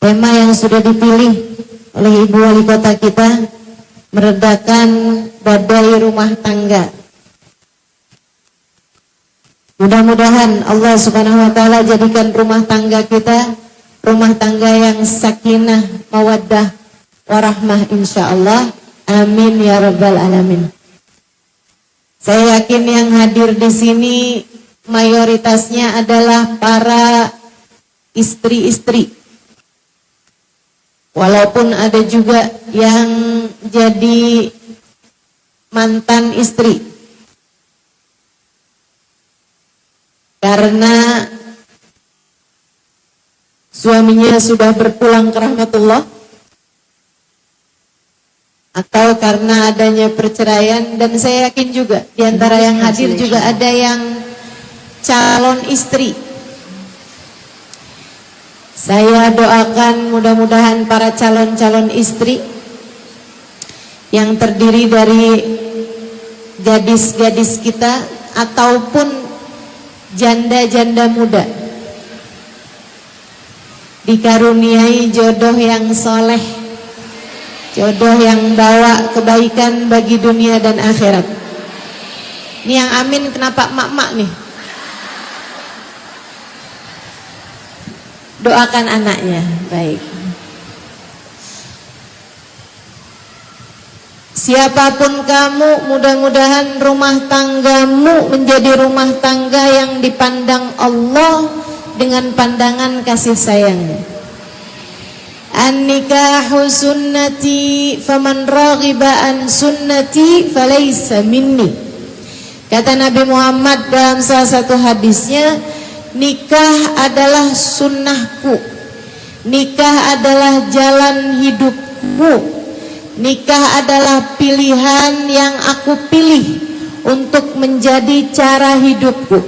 Tema yang sudah dipilih oleh Ibu Wali Kota kita, meredakan badai rumah tangga. Mudah-mudahan Allah Subhanahu wa taala jadikan rumah tangga kita rumah tangga yang sakinah, mawaddah, warahmah insyaallah. Amin ya rabbal alamin. Saya yakin yang hadir di sini mayoritasnya adalah para istri-istri. Walaupun ada juga yang jadi mantan istri. Karena suaminya sudah berpulang ke rahmatullah, atau karena adanya perceraian. Dan saya yakin juga di antara yang hadir juga ada yang calon istri. Saya doakan mudah-mudahan para calon-calon istri yang terdiri dari gadis-gadis kita ataupun janda-janda muda dikaruniai jodoh yang soleh, jodoh yang bawa kebaikan bagi dunia dan akhirat. Ini yang amin kenapa mak-mak nih? Doakan anaknya, baik. Siapapun kamu, mudah-mudahan rumah tanggamu menjadi rumah tangga yang dipandang Allah dengan pandangan kasih sayang. An-nikahu sunnati faman raghiba an sunnati falaysa minni. Kata Nabi Muhammad dalam salah satu hadisnya, nikah adalah sunnahku, nikah adalah jalan hidupku, nikah adalah pilihan yang aku pilih untuk menjadi cara hidupku.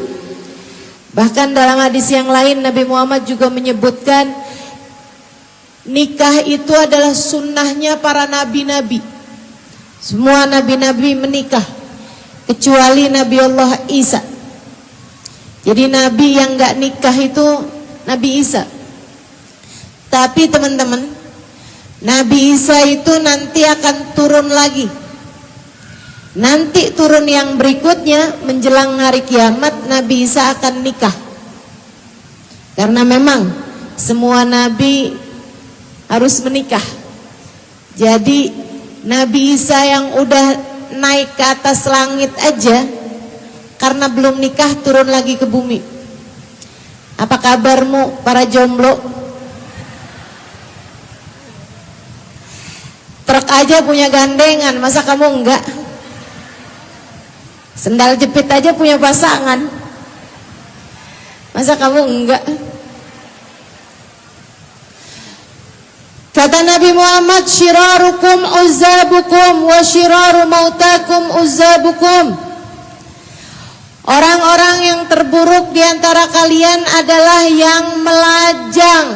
Bahkan dalam hadis yang lain Nabi Muhammad juga menyebutkan nikah itu adalah sunnahnya para nabi-nabi. Semua nabi-nabi menikah kecuali Nabi Allah Isa. Jadi nabi yang gak nikah itu Nabi Isa. Tapi teman-teman, Nabi Isa itu nanti akan turun lagi. Nanti turun yang berikutnya menjelang hari kiamat, Nabi Isa akan nikah. Karena memang semua nabi harus menikah. Jadi Nabi Isa yang udah naik ke atas langit aja, karena belum nikah turun lagi ke bumi. Apa kabarmu para jomblo? Truk aja punya gandengan, masa kamu enggak? Sendal jepit aja punya pasangan, masa kamu enggak? Kata Nabi Muhammad, syirarukum uzzabukum wa syiraru mautakum uzzabukum. Orang-orang yang terburuk di antara kalian adalah yang melajang.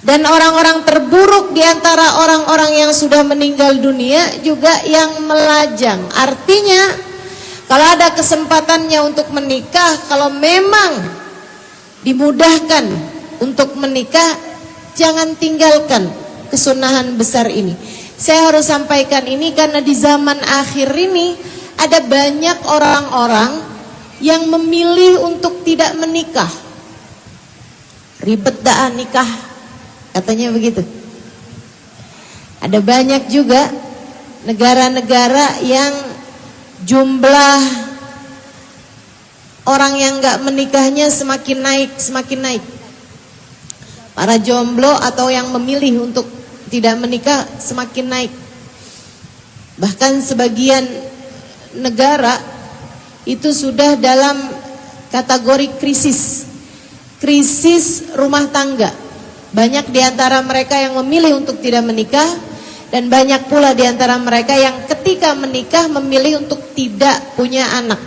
Dan orang-orang terburuk di antara orang-orang yang sudah meninggal dunia juga yang melajang. Artinya, kalau ada kesempatannya untuk menikah, kalau memang dimudahkan untuk menikah, jangan tinggalkan kesunahan besar ini. Saya harus sampaikan ini karena di zaman akhir ini ada banyak orang-orang yang memilih untuk tidak menikah. Ribet dah nikah, katanya begitu. Ada banyak juga negara-negara yang jumlah orang yang gak menikahnya semakin naik. Para jomblo atau yang memilih untuk tidak menikah semakin naik. Bahkan sebagian negara itu sudah dalam kategori krisis rumah tangga. Banyak di antara mereka yang memilih untuk tidak menikah, dan banyak pula di antara mereka yang ketika menikah memilih untuk tidak punya anak.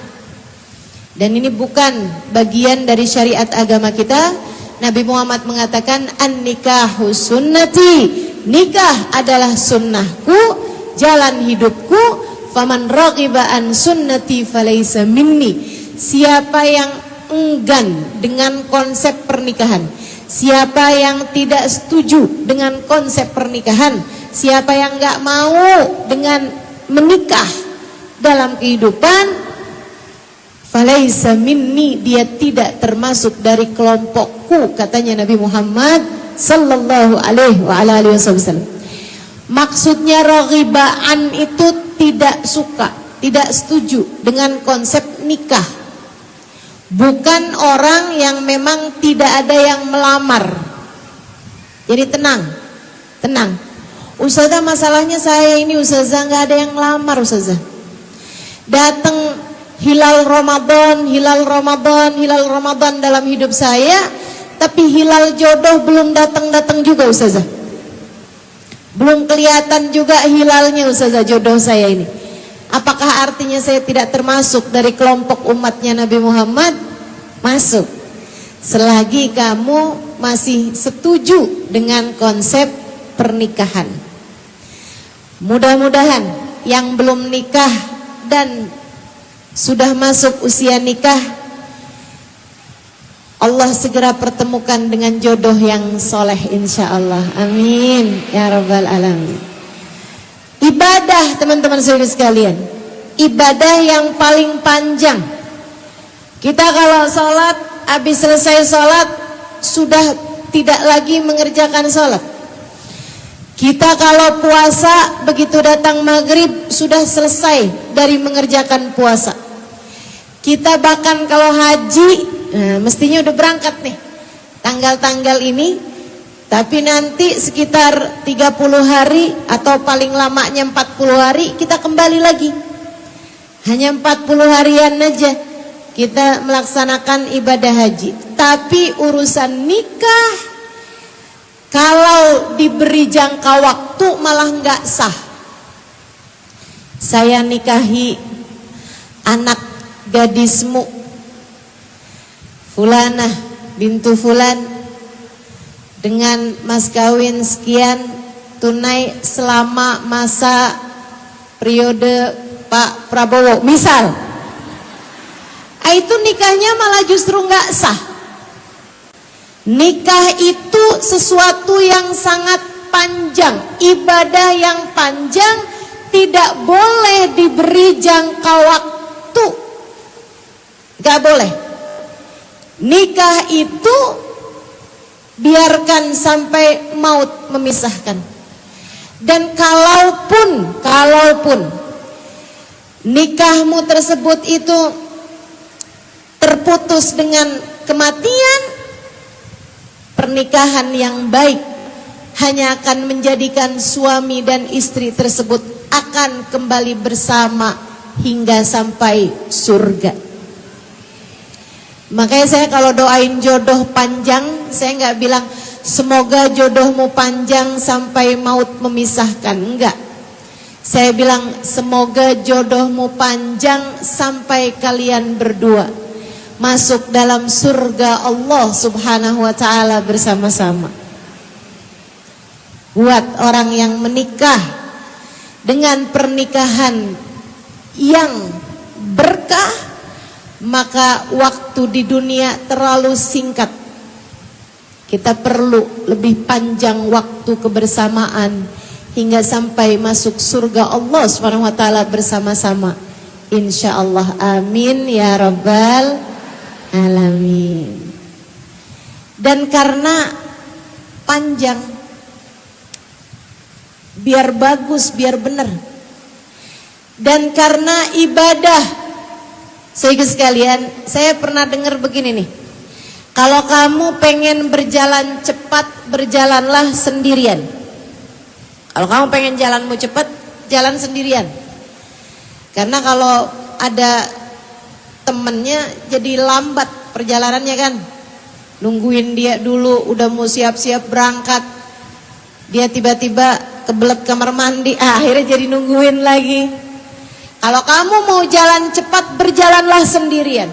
Dan ini bukan bagian dari syariat agama kita. Nabi Muhammad mengatakan, an-nikahu sunnati, nikah adalah sunnahku, jalan hidupku. Faman raghiba an sunnati falaysa minni. Siapa yang enggan dengan konsep pernikahan, Siapa yang tidak setuju dengan konsep pernikahan, siapa yang nggak mau dengan menikah dalam kehidupan, falaisa minni, dia tidak termasuk dari kelompokku, katanya Nabi Muhammad sallallahu alaihi wasallam. Maksudnya raghibaan itu tidak suka, tidak setuju dengan konsep nikah. Bukan orang yang memang tidak ada yang melamar. Jadi tenang, tenang. Ustazah, masalahnya saya ini ustazah nggak ada yang melamar ustazah. Datang hilal Ramadan dalam hidup saya, tapi hilal jodoh belum datang juga ustazah. Belum kelihatan juga hilalnya ustazah jodoh saya ini. Apakah artinya saya tidak termasuk dari kelompok umatnya Nabi Muhammad? Masuk. Selagi kamu masih setuju dengan konsep pernikahan. Mudah-mudahan yang belum nikah dan sudah masuk usia nikah, Allah segera pertemukan dengan jodoh yang soleh insya Allah. Amin ya rabbal alamin. Ibadah teman-teman saudara sekalian, ibadah yang paling panjang. Kita kalau sholat, habis selesai sholat sudah tidak lagi mengerjakan sholat. Kita kalau puasa, begitu datang maghrib sudah selesai dari mengerjakan puasa. Kita bahkan kalau haji, mestinya udah berangkat nih tanggal-tanggal ini, tapi nanti sekitar 30 hari atau paling lamanya 40 hari kita kembali lagi. Hanya 40 harian aja kita melaksanakan ibadah haji. Tapi urusan nikah, kalau diberi jangka waktu malah nggak sah. Saya nikahi anak gadismu Fulanah bintu Fulan dengan mas kawin sekian tunai selama masa periode Pak Prabowo misal, itu nikahnya malah justru nggak sah. Nikah itu sesuatu yang sangat panjang, ibadah yang panjang, tidak boleh diberi jangka waktu, nggak boleh. Nikah itu biarkan sampai maut memisahkan. Dan kalaupun nikahmu tersebut itu terputus dengan kematian, pernikahan yang baik hanya akan menjadikan suami dan istri tersebut akan kembali bersama hingga sampai surga. Makanya saya kalau doain jodoh panjang, saya nggak bilang semoga jodohmu panjang sampai maut memisahkan, enggak. Saya bilang semoga jodohmu panjang sampai kalian berdua masuk dalam surga Allah Subhanahu wa ta'ala bersama-sama. Buat orang yang menikah dengan pernikahan yang berkah, maka waktu di dunia terlalu singkat. Kita perlu lebih panjang waktu kebersamaan hingga sampai masuk surga Allah Subhanahu wa taala bersama-sama. Insyaallah, amin ya rabbal alamin. Dan karena panjang, biar bagus, biar benar. Dan karena ibadah, saudara sekalian, saya pernah dengar begini nih. Kalau kamu pengen berjalan cepat, berjalanlah sendirian. Kalau kamu pengen jalanmu cepat, jalan sendirian. Karena kalau ada temennya jadi lambat perjalanannya kan. Nungguin dia dulu, udah mau siap-siap berangkat. Dia tiba-tiba kebelet kamar mandi, akhirnya jadi nungguin lagi. Kalau kamu mau jalan cepat, berjalanlah sendirian.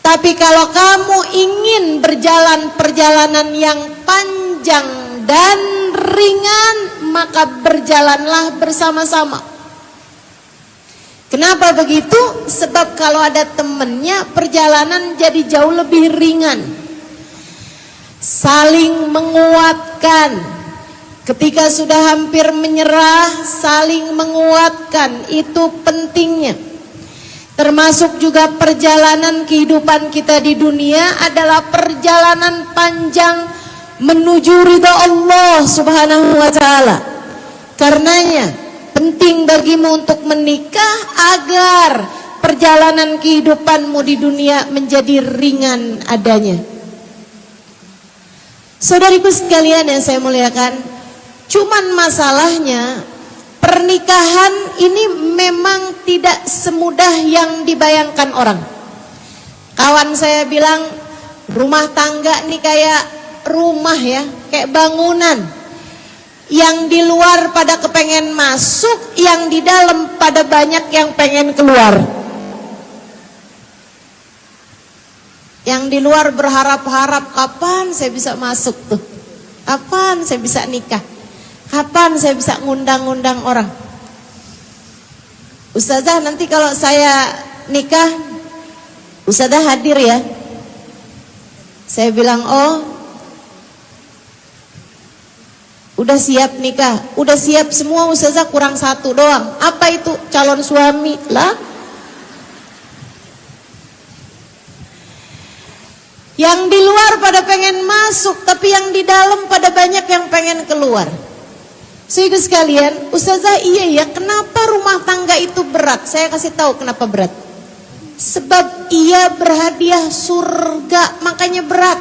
Tapi kalau kamu ingin berjalan perjalanan yang panjang dan ringan, maka berjalanlah bersama-sama. Kenapa begitu? Sebab kalau ada temennya, perjalanan jadi jauh lebih ringan. saling menguatkan. Ketika sudah hampir menyerah, saling menguatkan, itu pentingnya. Termasuk juga perjalanan kehidupan kita di dunia adalah perjalanan panjang menuju ridha Allah Subhanahu wa taala. Karenanya penting bagimu untuk menikah agar perjalanan kehidupanmu di dunia menjadi ringan adanya. Saudariku sekalian yang saya muliakan, cuman masalahnya pernikahan ini memang tidak semudah yang dibayangkan orang. Kawan saya bilang rumah tangga nih kayak rumah ya, kayak bangunan. Yang di luar pada kepengen masuk, yang di dalam pada banyak yang pengen keluar. Yang di luar berharap-harap kapan saya bisa masuk tuh, kapan saya bisa nikah, kapan saya bisa ngundang-ngundang orang. Ustazah nanti kalau saya nikah, Ustazah hadir ya. Saya bilang, oh udah siap nikah, udah siap semua Ustazah, kurang satu doang. Apa itu? Calon suami lah. Yang di luar pada pengen masuk, tapi yang di dalam pada banyak yang pengen keluar. Saudara sekalian, Ustazah iya ya, kenapa rumah tangga itu berat? Saya kasih tahu kenapa berat. Sebab ia berhadiah surga, makanya berat.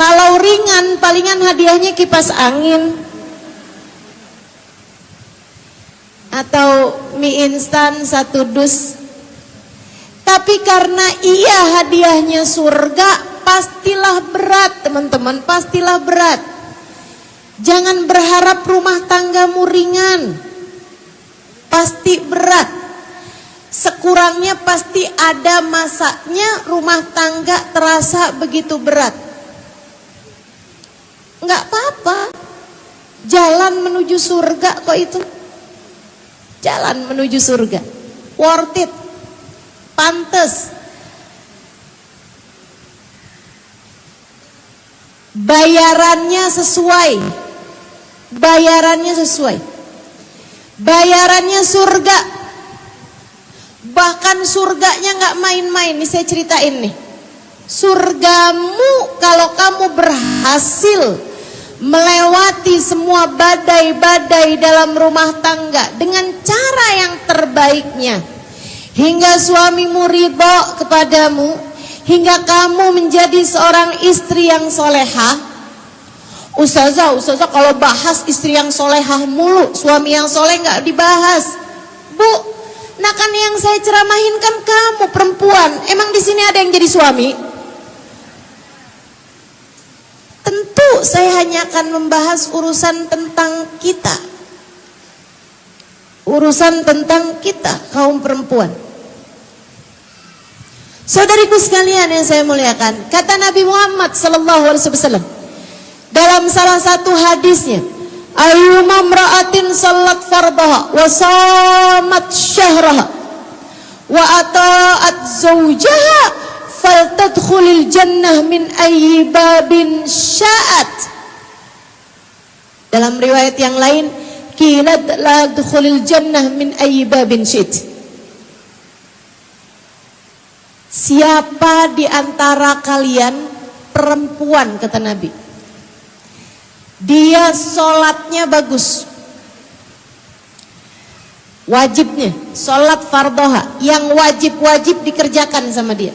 Kalau ringan, palingan hadiahnya kipas angin atau mie instan 1 dus. Tapi karena ia hadiahnya surga, pastilah berat teman-teman, pastilah berat. Jangan berharap rumah tanggamu ringan, pasti berat. Sekurangnya pasti ada masanya rumah tangga terasa begitu berat. Enggak apa-apa, jalan menuju surga kok itu. Jalan menuju surga, worth it, pantes. Bayarannya sesuai. Bayarannya sesuai. Bayarannya surga. Bahkan surganya gak main-main. Nih saya ceritain nih. Surgamu kalau kamu berhasil melewati semua badai-badai dalam rumah tangga dengan cara yang terbaiknya, hingga suamimu ridho kepadamu, hingga kamu menjadi seorang istri yang solehah. Ustazah kalau bahas istri yang solehah mulu, suami yang soleh gak dibahas. Bu, nah kan yang saya ceramahin kan kamu perempuan. Emang di sini ada yang jadi suami? Tentu saya hanya akan membahas urusan tentang kita. Urusan tentang kita, kaum perempuan. Saudariku sekalian yang saya muliakan, kata Nabi Muhammad SAW dalam salah satu hadisnya, ayyuma imra'atin sallat fardaha wa shamat syahraha wa ata'at zawjaha faltadkhulil jannah min ayyi babin sya'at. Dalam riwayat yang lain, qila la tadkhulil jannah min ayyi babin syi'at. Siapa di antara kalian perempuan, kata Nabi, dia sholatnya bagus, wajibnya sholat fardoha, yang wajib-wajib dikerjakan sama dia.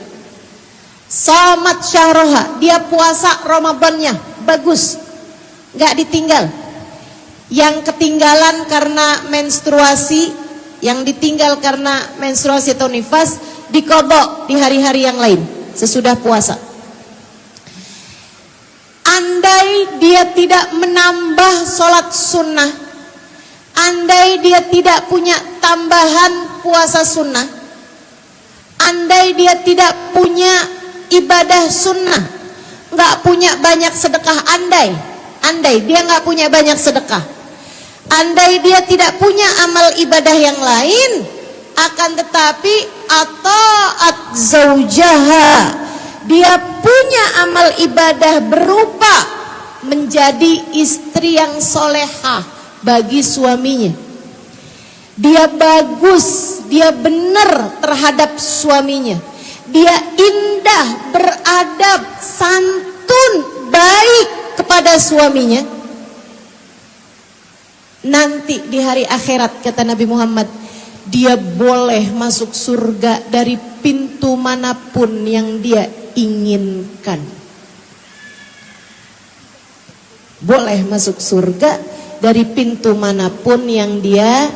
Shamat syahroha, dia puasa Ramadannya bagus, gak ditinggal. Yang ketinggalan karena menstruasi, yang ditinggal karena menstruasi atau nifas, dikodok di hari-hari yang lain sesudah puasa. Andai dia tidak menambah sholat sunnah, andai dia tidak punya tambahan puasa sunnah, andai dia tidak punya ibadah sunnah, nggak punya banyak sedekah, andai dia nggak punya banyak sedekah, andai dia tidak punya amal ibadah yang lain, akan tetapi ataat zaujaha, dia punya amal ibadah berupa menjadi istri yang solehah bagi suaminya. Dia bagus, dia benar terhadap suaminya. Dia indah, beradab, santun, baik kepada suaminya. Nanti di hari akhirat, kata Nabi Muhammad, dia boleh masuk surga dari pintu manapun yang dia inginkan. Boleh masuk surga dari pintu manapun yang dia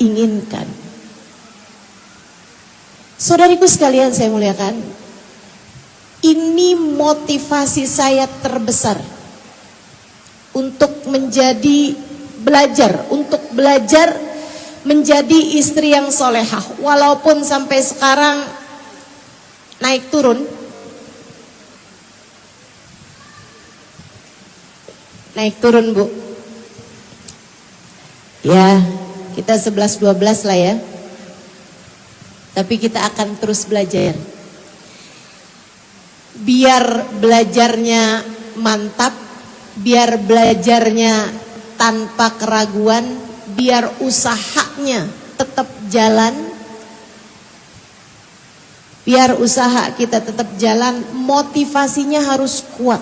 inginkan. Saudariku sekalian saya muliakan, ini motivasi saya terbesar untuk belajar menjadi istri yang solehah. Walaupun sampai sekarang naik turun Bu. Ya, kita 11-12 lah ya. Tapi kita akan terus belajar. Biar belajarnya mantap, biar belajarnya tanpa keraguan, biar usahanya tetap jalan. Biar usaha kita tetap jalan, motivasinya harus kuat.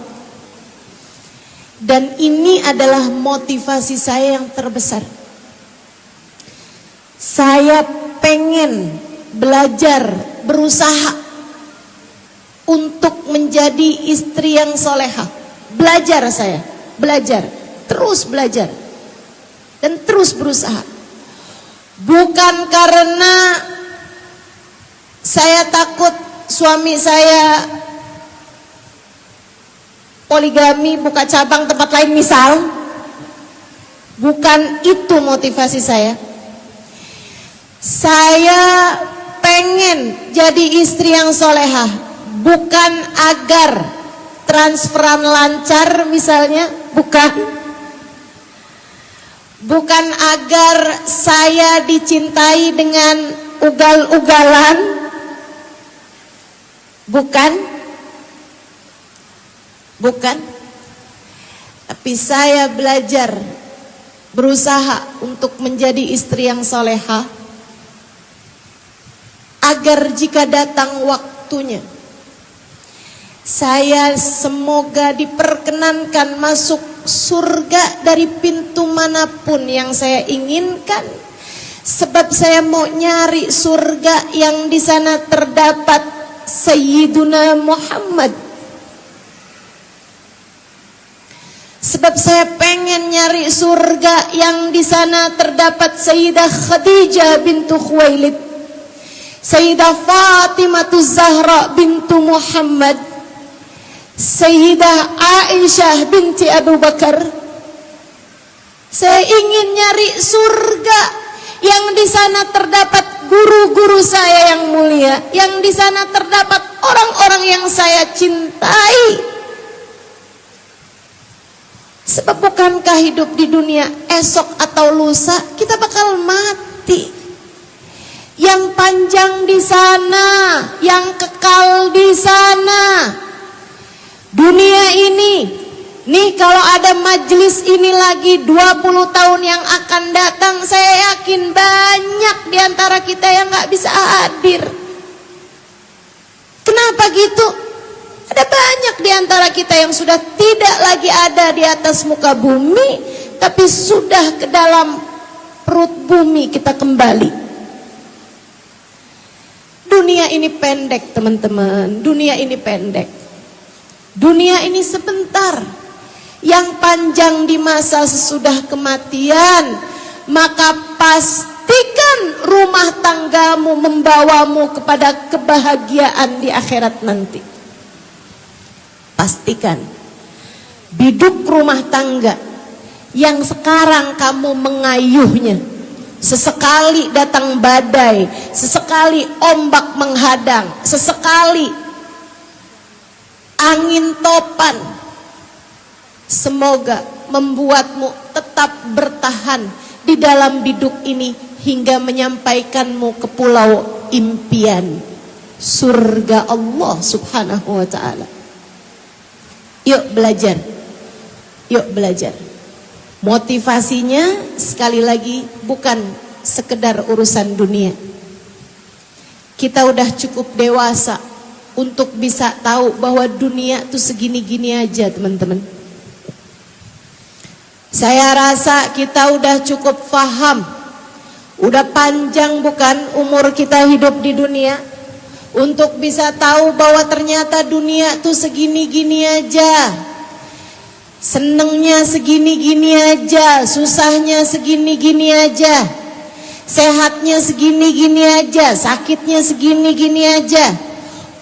Dan ini adalah motivasi saya yang terbesar. Saya pengen belajar, berusaha untuk menjadi istri yang solehah. Belajar saya, belajar, terus belajar dan terus berusaha. Bukan karena saya takut suami saya poligami, buka cabang tempat lain misal. Bukan itu motivasi saya. Saya pengen jadi istri yang solehah, bukan agar transferan lancar misalnya, bukan agar saya dicintai dengan ugal-ugalan, bukan, tapi saya belajar, berusaha untuk menjadi istri yang solehah, agar jika datang waktunya, saya semoga diperkenankan masuk surga dari pintu manapun yang saya inginkan. Sebab saya mau nyari surga yang di sana terdapat Sayyiduna Muhammad. Sebab saya pengen nyari surga yang di sana terdapat Sayyidah Khadijah bintu Khuwailid, Sayyidah Fatimah Zahra bintu Muhammad, Sayyidah Aisyah binti Abu Bakar. Saya ingin nyari surga yang di sana terdapat guru-guru saya yang mulia, yang di sana terdapat orang-orang yang saya cintai. Sebab bukankah hidup di dunia esok atau lusa kita bakal mati? Yang panjang di sana, yang kekal di sana. Dunia ini, nih kalau ada majelis ini lagi 20 tahun yang akan datang, saya yakin banyak di antara kita yang gak bisa hadir. Kenapa gitu? Ada banyak di antara kita yang sudah tidak lagi ada di atas muka bumi, tapi sudah ke dalam perut bumi kita kembali. Dunia ini pendek teman-teman, dunia ini pendek. Dunia ini sebentar. Yang panjang di masa sesudah kematian, maka pastikan rumah tanggamu membawamu kepada kebahagiaan di akhirat nanti. Pastikan. Biduk rumah tangga yang sekarang kamu mengayuhnya, sesekali datang badai, sesekali ombak menghadang, sesekali angin topan, semoga membuatmu tetap bertahan di dalam biduk ini hingga menyampaikanmu ke pulau impian. surga Allah subhanahu wa ta'ala. Yuk belajar. Yuk belajar. Motivasinya sekali lagi bukan sekedar urusan dunia. Kita udah cukup dewasa untuk bisa tahu bahwa dunia tuh segini-gini aja, teman-teman. Saya rasa kita udah cukup paham. Udah panjang bukan umur kita hidup di dunia untuk bisa tahu bahwa ternyata dunia tuh segini-gini aja. Senengnya segini-gini aja, susahnya segini-gini aja, sehatnya segini-gini aja, sakitnya segini-gini aja,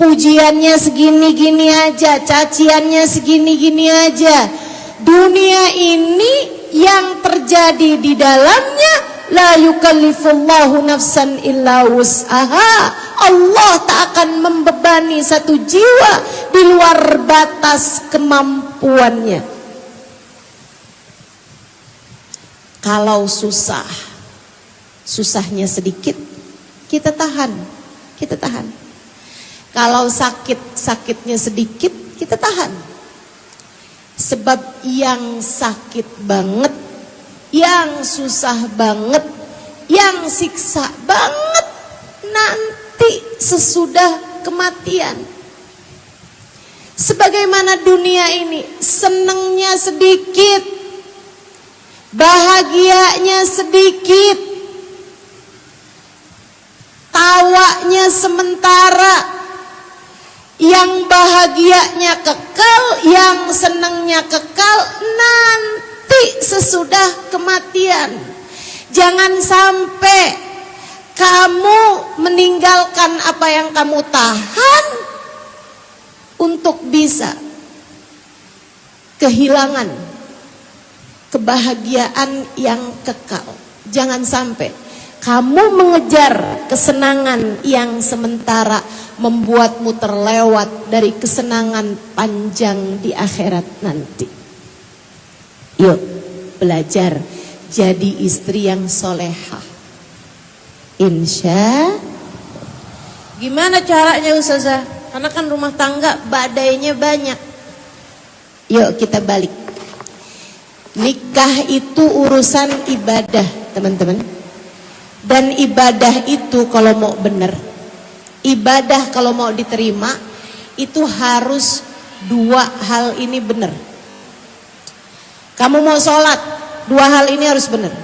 pujiannya segini-gini aja, caciannya segini-gini aja. Dunia ini yang terjadi di dalamnya, la yukallifullahu nafsan illa wus'aha. Allah tak akan membebani satu jiwa di luar batas kemampuannya. Kalau susah, susahnya sedikit, kita tahan, kita tahan. Kalau sakit, sakitnya sedikit, kita tahan. Sebab yang sakit banget, yang susah banget, yang siksa banget, nanti sesudah kematian. Sebagaimana dunia ini, senengnya sedikit, bahagianya sedikit, tawanya sementara, yang bahagianya kekal, yang senangnya kekal, nanti sesudah kematian. Jangan sampai kamu meninggalkan apa yang kamu tahan untuk bisa kehilangan kebahagiaan yang kekal. Jangan sampai kamu mengejar kesenangan yang sementara membuatmu terlewat dari kesenangan panjang di akhirat nanti. Yuk belajar jadi istri yang solehah. Insya. Gimana caranya Ustazah? Karena kan rumah tangga badainya banyak. Yuk kita balik. Nikah itu urusan ibadah, teman-teman. Dan ibadah itu kalau mau benar, ibadah kalau mau diterima, itu harus dua hal ini benar. Kamu mau sholat, dua hal ini harus benar.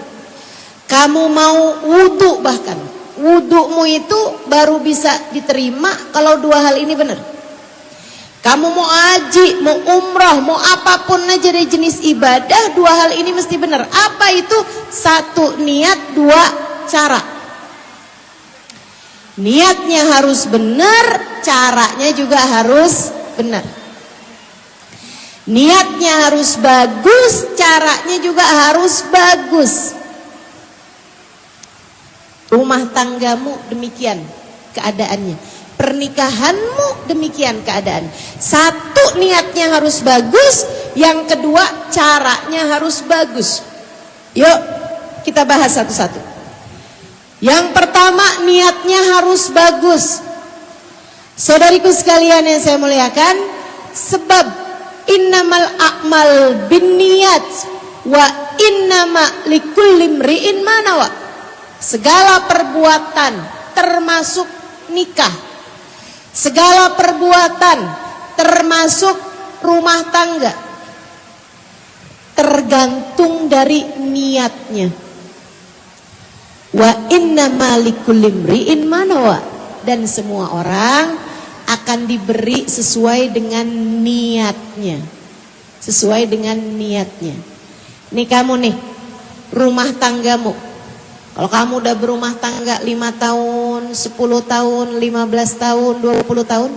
Kamu mau wudhu, bahkan wudhumu itu baru bisa diterima kalau dua hal ini benar. Kamu mau haji, mau umrah, mau apapun aja dari jenis ibadah, dua hal ini mesti benar. Apa itu? Satu, niat. Dua, cara. Niatnya harus benar, caranya juga harus benar. Niatnya harus bagus, caranya juga harus bagus. Rumah tanggamu demikian keadaannya. Pernikahanmu demikian keadaan. Satu, niatnya harus bagus. Yang kedua, caranya harus bagus. Yuk kita bahas satu-satu. Yang pertama, niatnya harus bagus. Saudariku sekalian yang saya muliakan, sebab innamal a'mal binniyat wa innama likulli imri'in ma nawa. Segala perbuatan termasuk nikah, segala perbuatan termasuk rumah tangga tergantung dari niatnya. Wa innama likulli imri'in ma nawa. Dan semua orang akan diberi sesuai dengan niatnya. Sesuai dengan niatnya. Nih kamu nih, rumah tanggamu. Kalau kamu udah berumah tangga 5 tahun, 10 tahun, 15 tahun, 20 tahun,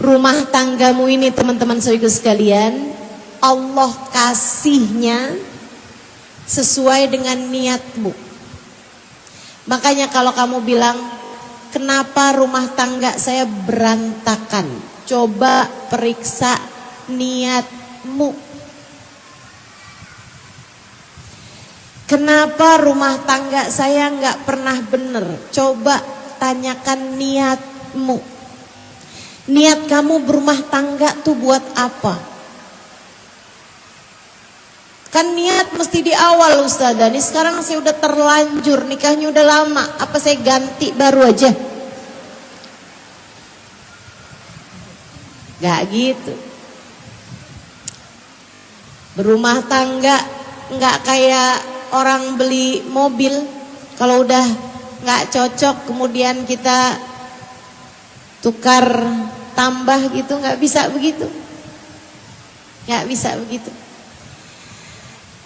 rumah tanggamu ini teman-teman saudara sekalian, Allah kasihnya sesuai dengan niatmu. Makanya kalau kamu bilang, kenapa rumah tangga saya berantakan? Coba periksa niatmu. Kenapa rumah tangga saya nggak pernah bener? Coba tanyakan niatmu. Niat kamu berumah tangga tuh buat apa? Kan niat mesti di awal Ustazah. Ini sekarang saya udah terlanjur, nikahnya udah lama. Apa saya ganti baru aja? Gak gitu. Berumah tangga gak kayak orang beli mobil. Kalau udah gak cocok kemudian kita tukar tambah gitu, gak bisa begitu. Gak bisa begitu.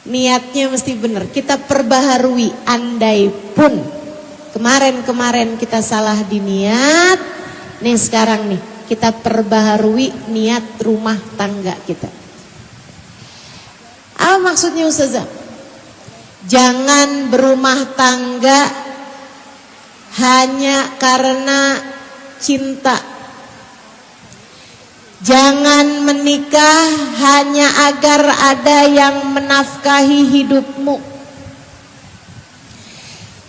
Niatnya mesti benar. Kita perbaharui. Andai pun kemarin-kemarin kita salah di niat, nih sekarang nih kita perbaharui niat rumah tangga kita. Apa maksudnya Ustazah? Jangan berumah tangga hanya karena cinta. Jangan menikah hanya agar ada yang menafkahi hidupmu.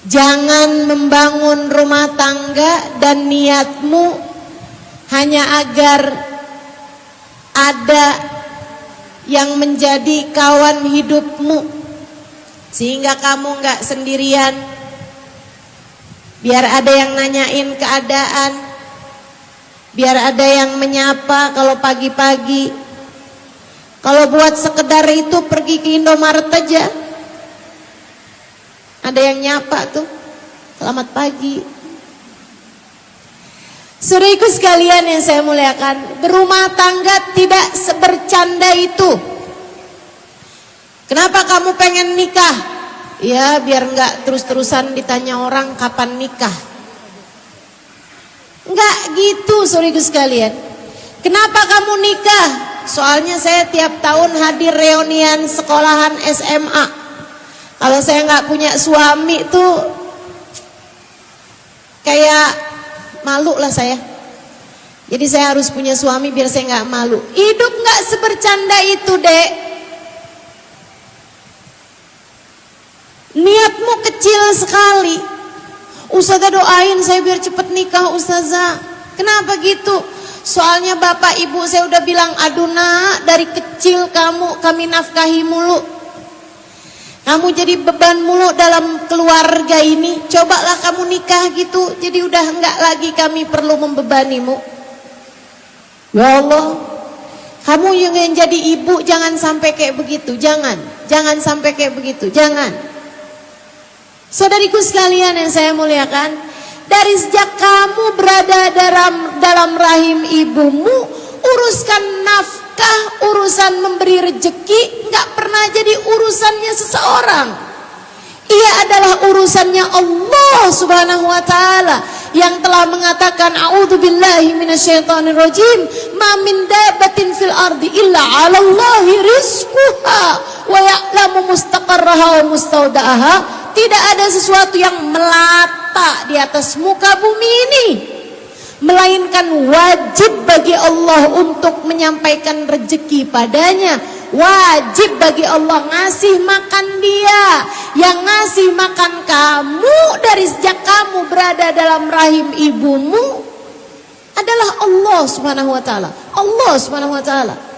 Jangan membangun rumah tangga dan niatmu hanya agar ada yang menjadi kawan hidupmu, sehingga kamu gak sendirian. Biar ada yang nanyain keadaan, biar ada yang menyapa kalau pagi-pagi. Kalau buat sekedar itu pergi ke Indomaret aja, ada yang nyapa tuh, selamat pagi. Saudaraku sekalian yang saya muliakan, berumah tangga tidak sebercanda itu. Kenapa kamu pengen nikah? Ya biar nggak terus-terusan ditanya orang kapan nikah. Nggak gitu saudaraku sekalian. Kenapa kamu nikah? Soalnya saya tiap tahun hadir reunian sekolahan SMA. Kalau saya nggak punya suami tuh kayak malu lah saya. Jadi saya harus punya suami biar saya nggak malu. Hidup nggak sebercanda itu, Dek. Niatmu kecil sekali. Ustazah doain saya biar cepet nikah, Ustazah. Kenapa gitu? Soalnya bapak ibu saya udah bilang, aduh nak, dari kecil kami nafkahi mulu. Kamu jadi beban mulu dalam keluarga ini. Cobalah kamu nikah gitu. Jadi udah enggak lagi kami perlu membebanimu. Ya Allah, kamu yang jadi ibu jangan sampai kayak begitu. Jangan sampai kayak begitu. Jangan. Saudariku sekalian yang saya muliakan, dari sejak kamu berada dalam rahim ibumu, uruskan nafkah, urusan memberi rezeki nggak pernah jadi urusannya seseorang. Ia adalah urusannya Allah Subhanahu wa taala yang telah mengatakan a'udzubillahi minasyaitonirrajim, ma min dabatin fil ardi illa 'alallahi rizquha wa ya'lamu mustaqarraha wa mustaudaha. Tidak ada sesuatu yang melata di atas muka bumi ini, melainkan wajib bagi Allah untuk menyampaikan rezeki padanya. Wajib bagi Allah ngasih makan dia. Yang ngasih makan kamu dari sejak kamu berada dalam rahim ibumu adalah Allah Subhanahu wa taala. Allah Subhanahu wa taala.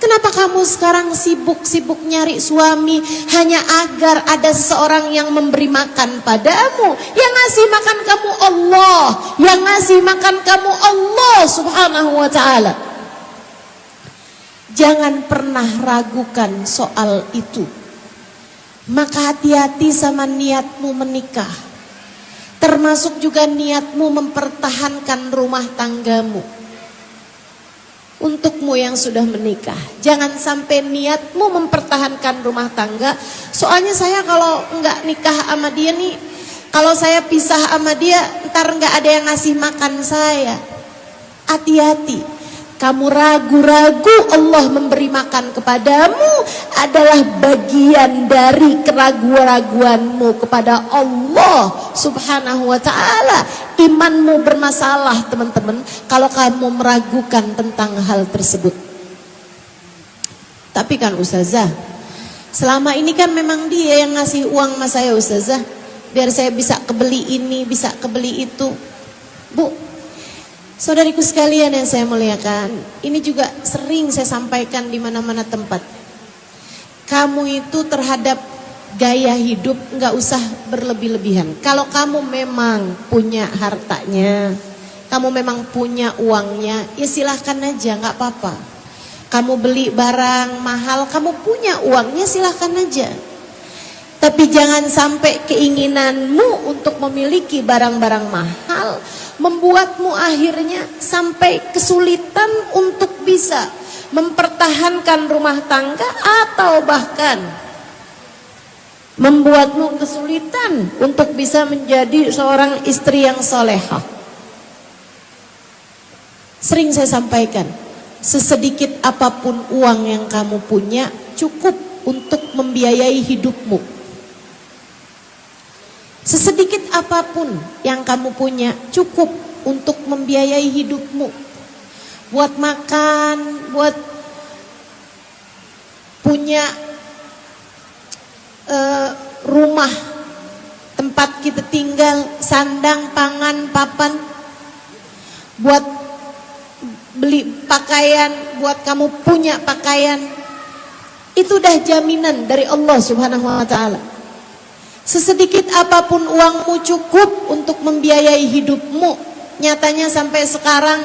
Kenapa kamu sekarang sibuk-sibuk nyari suami hanya agar ada seseorang yang memberi makan padamu? Yang ngasih makan kamu Allah, yang ngasih makan kamu Allah Subhanahu wa taala. Jangan pernah ragukan soal itu. Maka hati-hati sama niatmu menikah. Termasuk juga niatmu mempertahankan rumah tanggamu. Untukmu yang sudah menikah, jangan sampai niatmu mempertahankan rumah tangga. Soalnya saya kalau enggak nikah sama dia nih, kalau saya pisah sama dia, ntar enggak ada yang ngasih makan saya. Hati-hati, kamu ragu-ragu Allah memberi makan kepadamu adalah bagian dari keraguan-raguanmu kepada Allah Subhanahu wa ta'ala. Imanmu bermasalah teman-teman kalau kamu meragukan tentang hal tersebut. Tapi kan Ustazah, selama ini kan memang dia yang ngasih uang sama saya Ustazah, biar saya bisa kebeli ini, bisa kebeli itu. Bu, Saudariku sekalian yang saya muliakan, ini juga sering saya sampaikan di mana-mana tempat. Kamu itu terhadap gaya hidup nggak usah berlebih-lebihan. Kalau kamu memang punya hartanya, kamu memang punya uangnya, ya silahkan aja, nggak apa-apa. Kamu beli barang mahal, kamu punya uangnya, silahkan aja. Tapi jangan sampai keinginanmu untuk memiliki barang-barang mahal membuatmu akhirnya sampai kesulitan untuk bisa mempertahankan rumah tangga, atau bahkan membuatmu kesulitan untuk bisa menjadi seorang istri yang solehah. Sering saya sampaikan, sesedikit apapun uang yang kamu punya cukup untuk membiayai hidupmu. Sesedikit apapun yang kamu punya cukup untuk membiayai hidupmu. Buat makan, buat punya rumah, tempat kita tinggal, sandang, pangan, papan. Buat beli pakaian, buat kamu punya pakaian. Itu dah jaminan dari Allah Subhanahu wa ta'ala. Sesedikit apapun uangmu cukup untuk membiayai hidupmu. Nyatanya sampai sekarang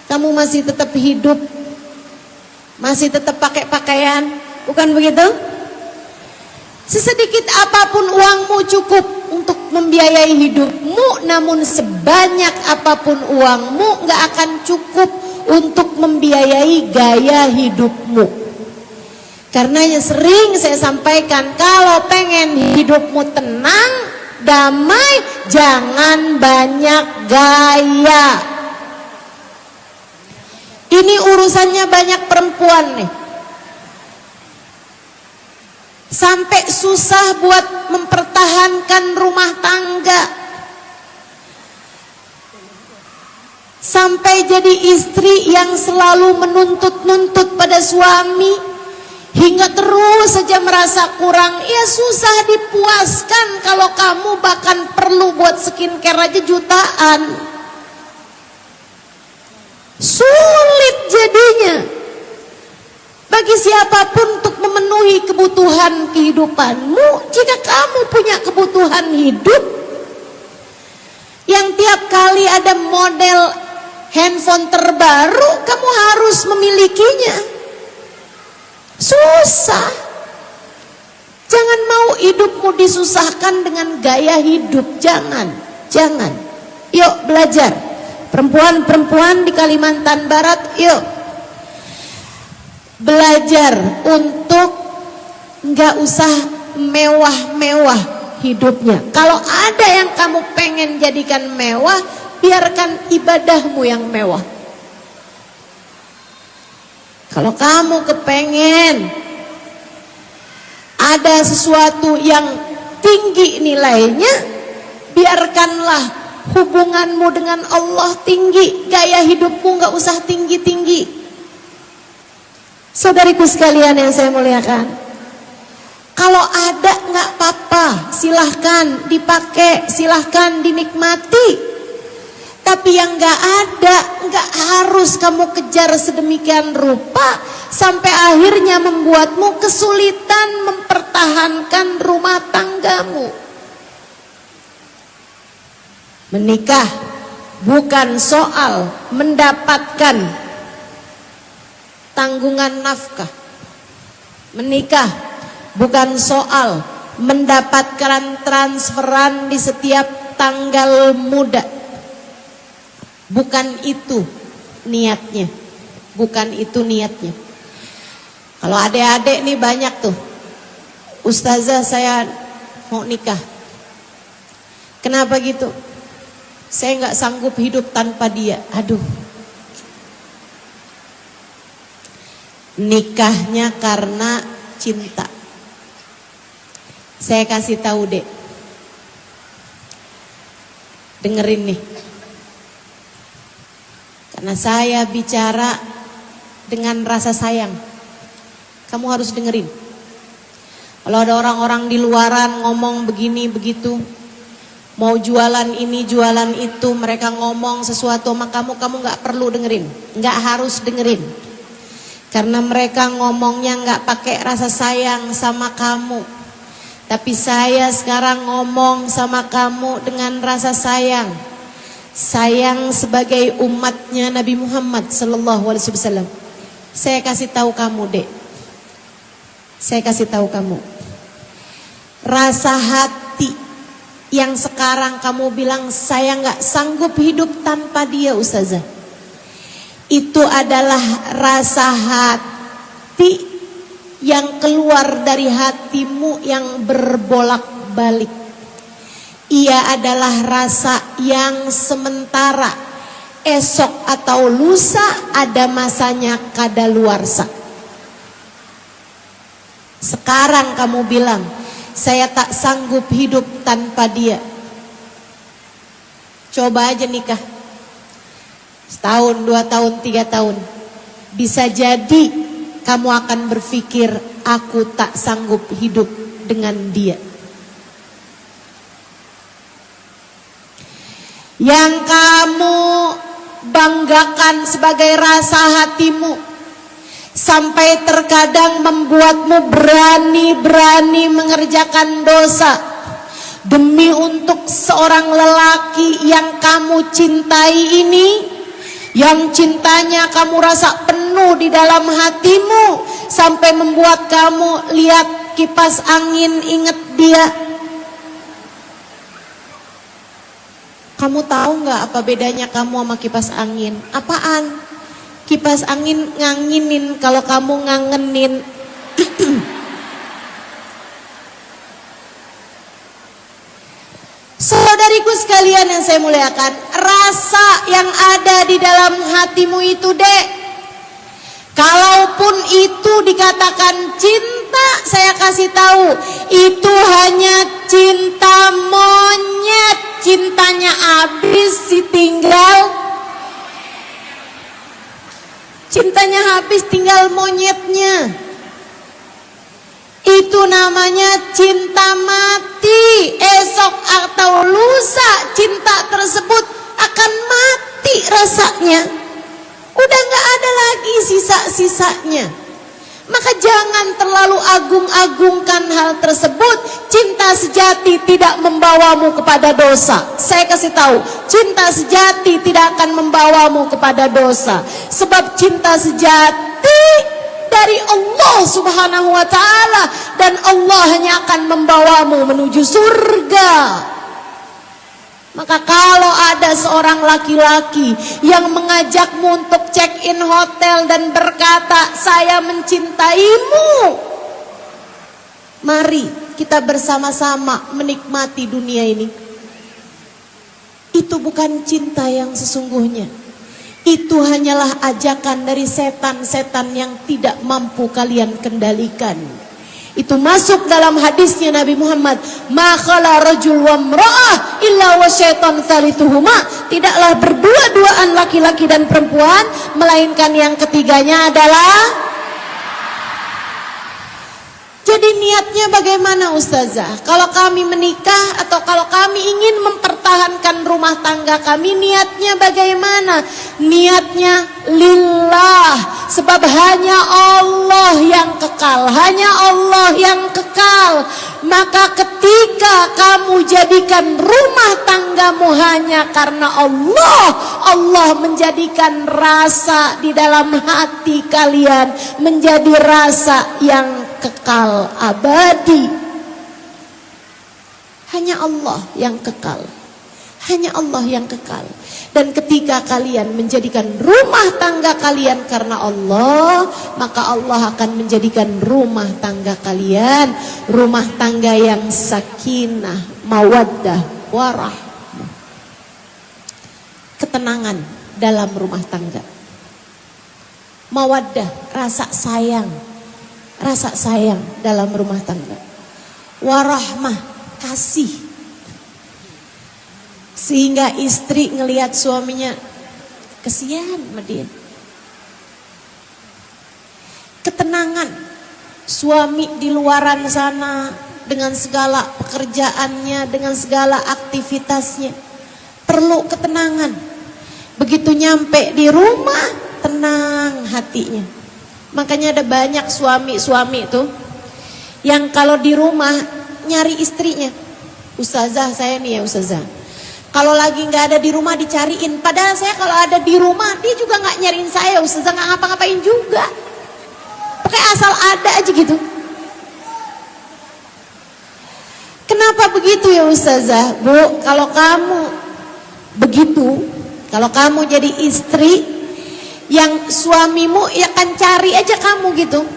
kamu masih tetap hidup, masih tetap pakai pakaian, bukan begitu? Sesedikit apapun uangmu cukup untuk membiayai hidupmu, namun sebanyak apapun uangmu nggak akan cukup untuk membiayai gaya hidupmu. Karena yang sering saya sampaikan, kalau pengen hidupmu tenang, damai, jangan banyak gaya. Ini urusannya banyak perempuan nih. Sampai susah buat mempertahankan rumah tangga. Sampai jadi istri yang selalu menuntut-nuntut pada suami. Hingga terus saja merasa kurang. Ya susah dipuaskan kalau kamu bahkan perlu buat skincare aja jutaan. Sulit jadinya bagi siapapun untuk memenuhi kebutuhan kehidupanmu. Jika kamu punya kebutuhan hidup yang tiap kali ada model handphone terbaru, kamu harus memilikinya. Susah. Jangan mau hidupmu disusahkan dengan gaya hidup. Jangan. Yuk belajar. Perempuan-perempuan di Kalimantan Barat, yuk belajar untuk nggak usah mewah-mewah hidupnya. Kalau ada yang kamu pengen jadikan mewah, biarkan ibadahmu yang mewah. Kalau kamu kepengen ada sesuatu yang tinggi nilainya, biarkanlah hubunganmu dengan Allah tinggi. Gaya hidupmu gak usah tinggi-tinggi. Saudariku sekalian yang saya muliakan, kalau ada gak apa-apa, silahkan dipakai, silahkan dinikmati. Tapi yang gak ada, gak harus kamu kejar sedemikian rupa sampai akhirnya membuatmu kesulitan mempertahankan rumah tanggamu. Menikah bukan soal mendapatkan tanggungan nafkah. Menikah bukan soal mendapatkan transferan di setiap tanggal muda. Bukan itu niatnya. Bukan itu niatnya. Kalau adik-adik nih banyak tuh, ustazah saya mau nikah. Kenapa gitu? Saya nggak sanggup hidup tanpa dia. Aduh. Nikahnya karena cinta. Saya kasih tahu dek. Dengerin nih. Karena saya bicara dengan rasa sayang. Kamu harus dengerin. Kalau ada orang-orang di luaran ngomong begini begitu, Mau jualan ini, jualan itu, mereka ngomong sesuatu sama kamu gak perlu dengerin, gak harus dengerin. Karena mereka ngomongnya gak pakai rasa sayang sama kamu. Tapi saya sekarang ngomong sama kamu dengan rasa sayang. Sayang sebagai umatnya Nabi Muhammad SAW. Saya kasih tahu kamu, Dek. Saya kasih tahu kamu. Rasa hati yang sekarang kamu bilang saya gak sanggup hidup tanpa dia, Ustazah. Itu adalah rasa hati yang keluar dari hatimu yang berbolak-balik. Ia adalah rasa yang sementara. Esok atau lusa ada masanya kadaluarsa. Sekarang kamu bilang saya tak sanggup hidup tanpa dia. Coba aja nikah. Setahun, 2 tahun, 3 tahun. Bisa jadi kamu akan berpikir aku tak sanggup hidup dengan dia. Yang kamu banggakan sebagai rasa hatimu sampai terkadang membuatmu berani-berani mengerjakan dosa demi untuk seorang lelaki yang kamu cintai ini, yang cintanya kamu rasa penuh di dalam hatimu sampai membuat kamu lihat kipas angin ingat dia. Kamu tahu nggak apa bedanya kamu sama kipas angin? Apaan? Kipas angin nganginin, kalau kamu ngangenin. Saudariku sekalian yang saya muliakan, rasa yang ada di dalam hatimu itu, Dek, kalaupun itu dikatakan cinta, saya kasih tahu, itu hanya cinta monyet. Cintanya habis, cintanya habis, tinggal monyetnya. Itu namanya cinta mati. Esok atau lusa cinta tersebut akan mati rasanya. Udah gak ada lagi sisa-sisanya. Maka jangan terlalu agung-agungkan hal tersebut. Cinta sejati tidak membawamu kepada dosa. Saya kasih tahu, cinta sejati tidak akan membawamu kepada dosa. Sebab cinta sejati dari Allah Subhanahu wa ta'ala, dan Allah hanya akan membawamu menuju surga. Maka kalau ada seorang laki-laki yang mengajakmu untuk check-in hotel dan berkata, saya mencintaimu, mari kita bersama-sama menikmati dunia ini. Itu bukan cinta yang sesungguhnya. Itu hanyalah ajakan dari setan-setan yang tidak mampu kalian kendalikan. Itu masuk dalam hadisnya Nabi Muhammad, ma khala rajul wa imra'ah illa wa syaitan thalithuhuma. Tidaklah berdua-duaan laki-laki dan perempuan, melainkan yang ketiganya adalah. Jadi niatnya bagaimana, Ustazah? Kalau kami menikah atau kalau kami ingin mempertahankan rumah tangga kami, niatnya bagaimana? Niatnya lillah. Sebab hanya Allah yang kekal, hanya Allah yang kekal. Maka ketika kamu jadikan rumah tanggamu hanya karena Allah, Allah menjadikan rasa di dalam hati kalian menjadi rasa yang kekal abadi. Hanya Allah yang kekal, hanya Allah yang kekal. Dan ketika kalian menjadikan rumah tangga kalian karena Allah, maka Allah akan menjadikan rumah tangga kalian rumah tangga yang sakinah, mawaddah, warahmah, ketenangan dalam rumah tangga. Mawaddah, rasa sayang dalam rumah tangga. Warahmah, kasih. Sehingga istri ngelihat suaminya, kesian sama dia. Ketenangan, suami di luaran sana dengan segala pekerjaannya, dengan segala aktivitasnya. Perlu ketenangan. Begitu nyampe di rumah, tenang hatinya. Makanya ada banyak suami-suami tuh yang kalau di rumah nyari istrinya. Ustazah saya nih ya ustazah, kalau lagi nggak ada di rumah dicariin. Padahal saya kalau ada di rumah dia juga nggak nyariin saya. Ustazah nggak ngapa-ngapain juga. Pokoknya asal ada aja gitu. Kenapa begitu ya ustazah? Bu, kalau kamu begitu, kalau kamu jadi istri yang suamimu ya kan cari aja kamu gitu.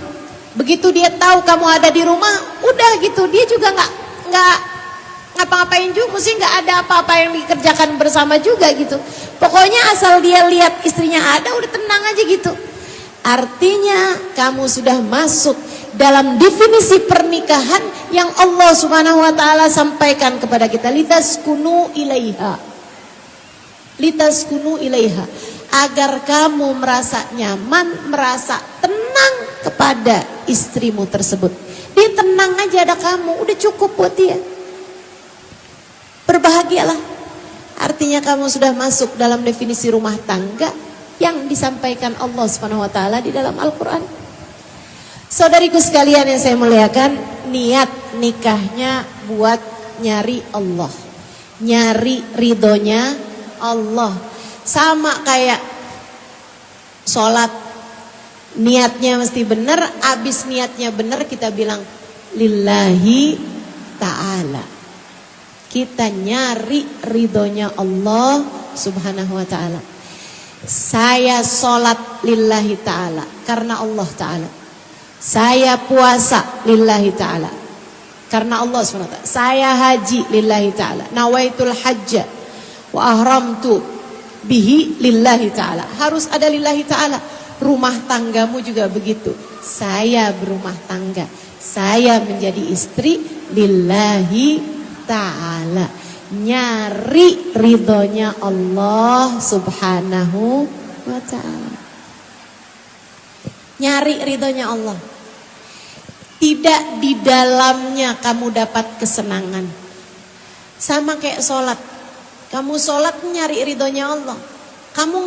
Begitu dia tahu kamu ada di rumah, udah gitu, dia juga nggak ngapa-ngapain juga, mesti nggak ada apa-apa yang dikerjakan bersama juga gitu. Pokoknya asal dia lihat istrinya ada, udah tenang aja gitu. Artinya kamu sudah masuk dalam definisi pernikahan yang Allah Subhanahu wa taala sampaikan kepada kita, litaskunu ilaiha. Litaskunu ilaiha, agar kamu merasa nyaman, merasa tenang kepada istrimu tersebut. Dia tenang aja ada kamu, udah cukup buat dia. Berbahagialah. Artinya kamu sudah masuk dalam definisi rumah tangga yang disampaikan Allah Subhanahu wa taala di dalam Al-Qur'an. Saudariku sekalian yang saya muliakan, niat nikahnya buat nyari Allah. Nyari ridhonya Allah. Sama kayak sholat, niatnya mesti benar, abis niatnya benar kita bilang lillahi ta'ala. Kita nyari ridhonya Allah Subhanahu wa ta'ala. Saya sholat lillahi ta'ala, karena Allah ta'ala. Saya puasa lillahi ta'ala, karena Allah Subhanahu wa ta'ala. Saya haji lillahi ta'ala, nawaitul hajja wa ahramtu bihi lillahi ta'ala. Harus ada lillahi ta'ala. Rumah tanggamu juga begitu. Saya berumah tangga, saya menjadi istri lillahi ta'ala, nyari ridhonya Allah Subhanahu wa ta'ala. Nyari ridhonya Allah. Tidak di dalamnya kamu dapat kesenangan. Sama kayak sholat. Kamu sholat nyari ridhonya Allah. Kamu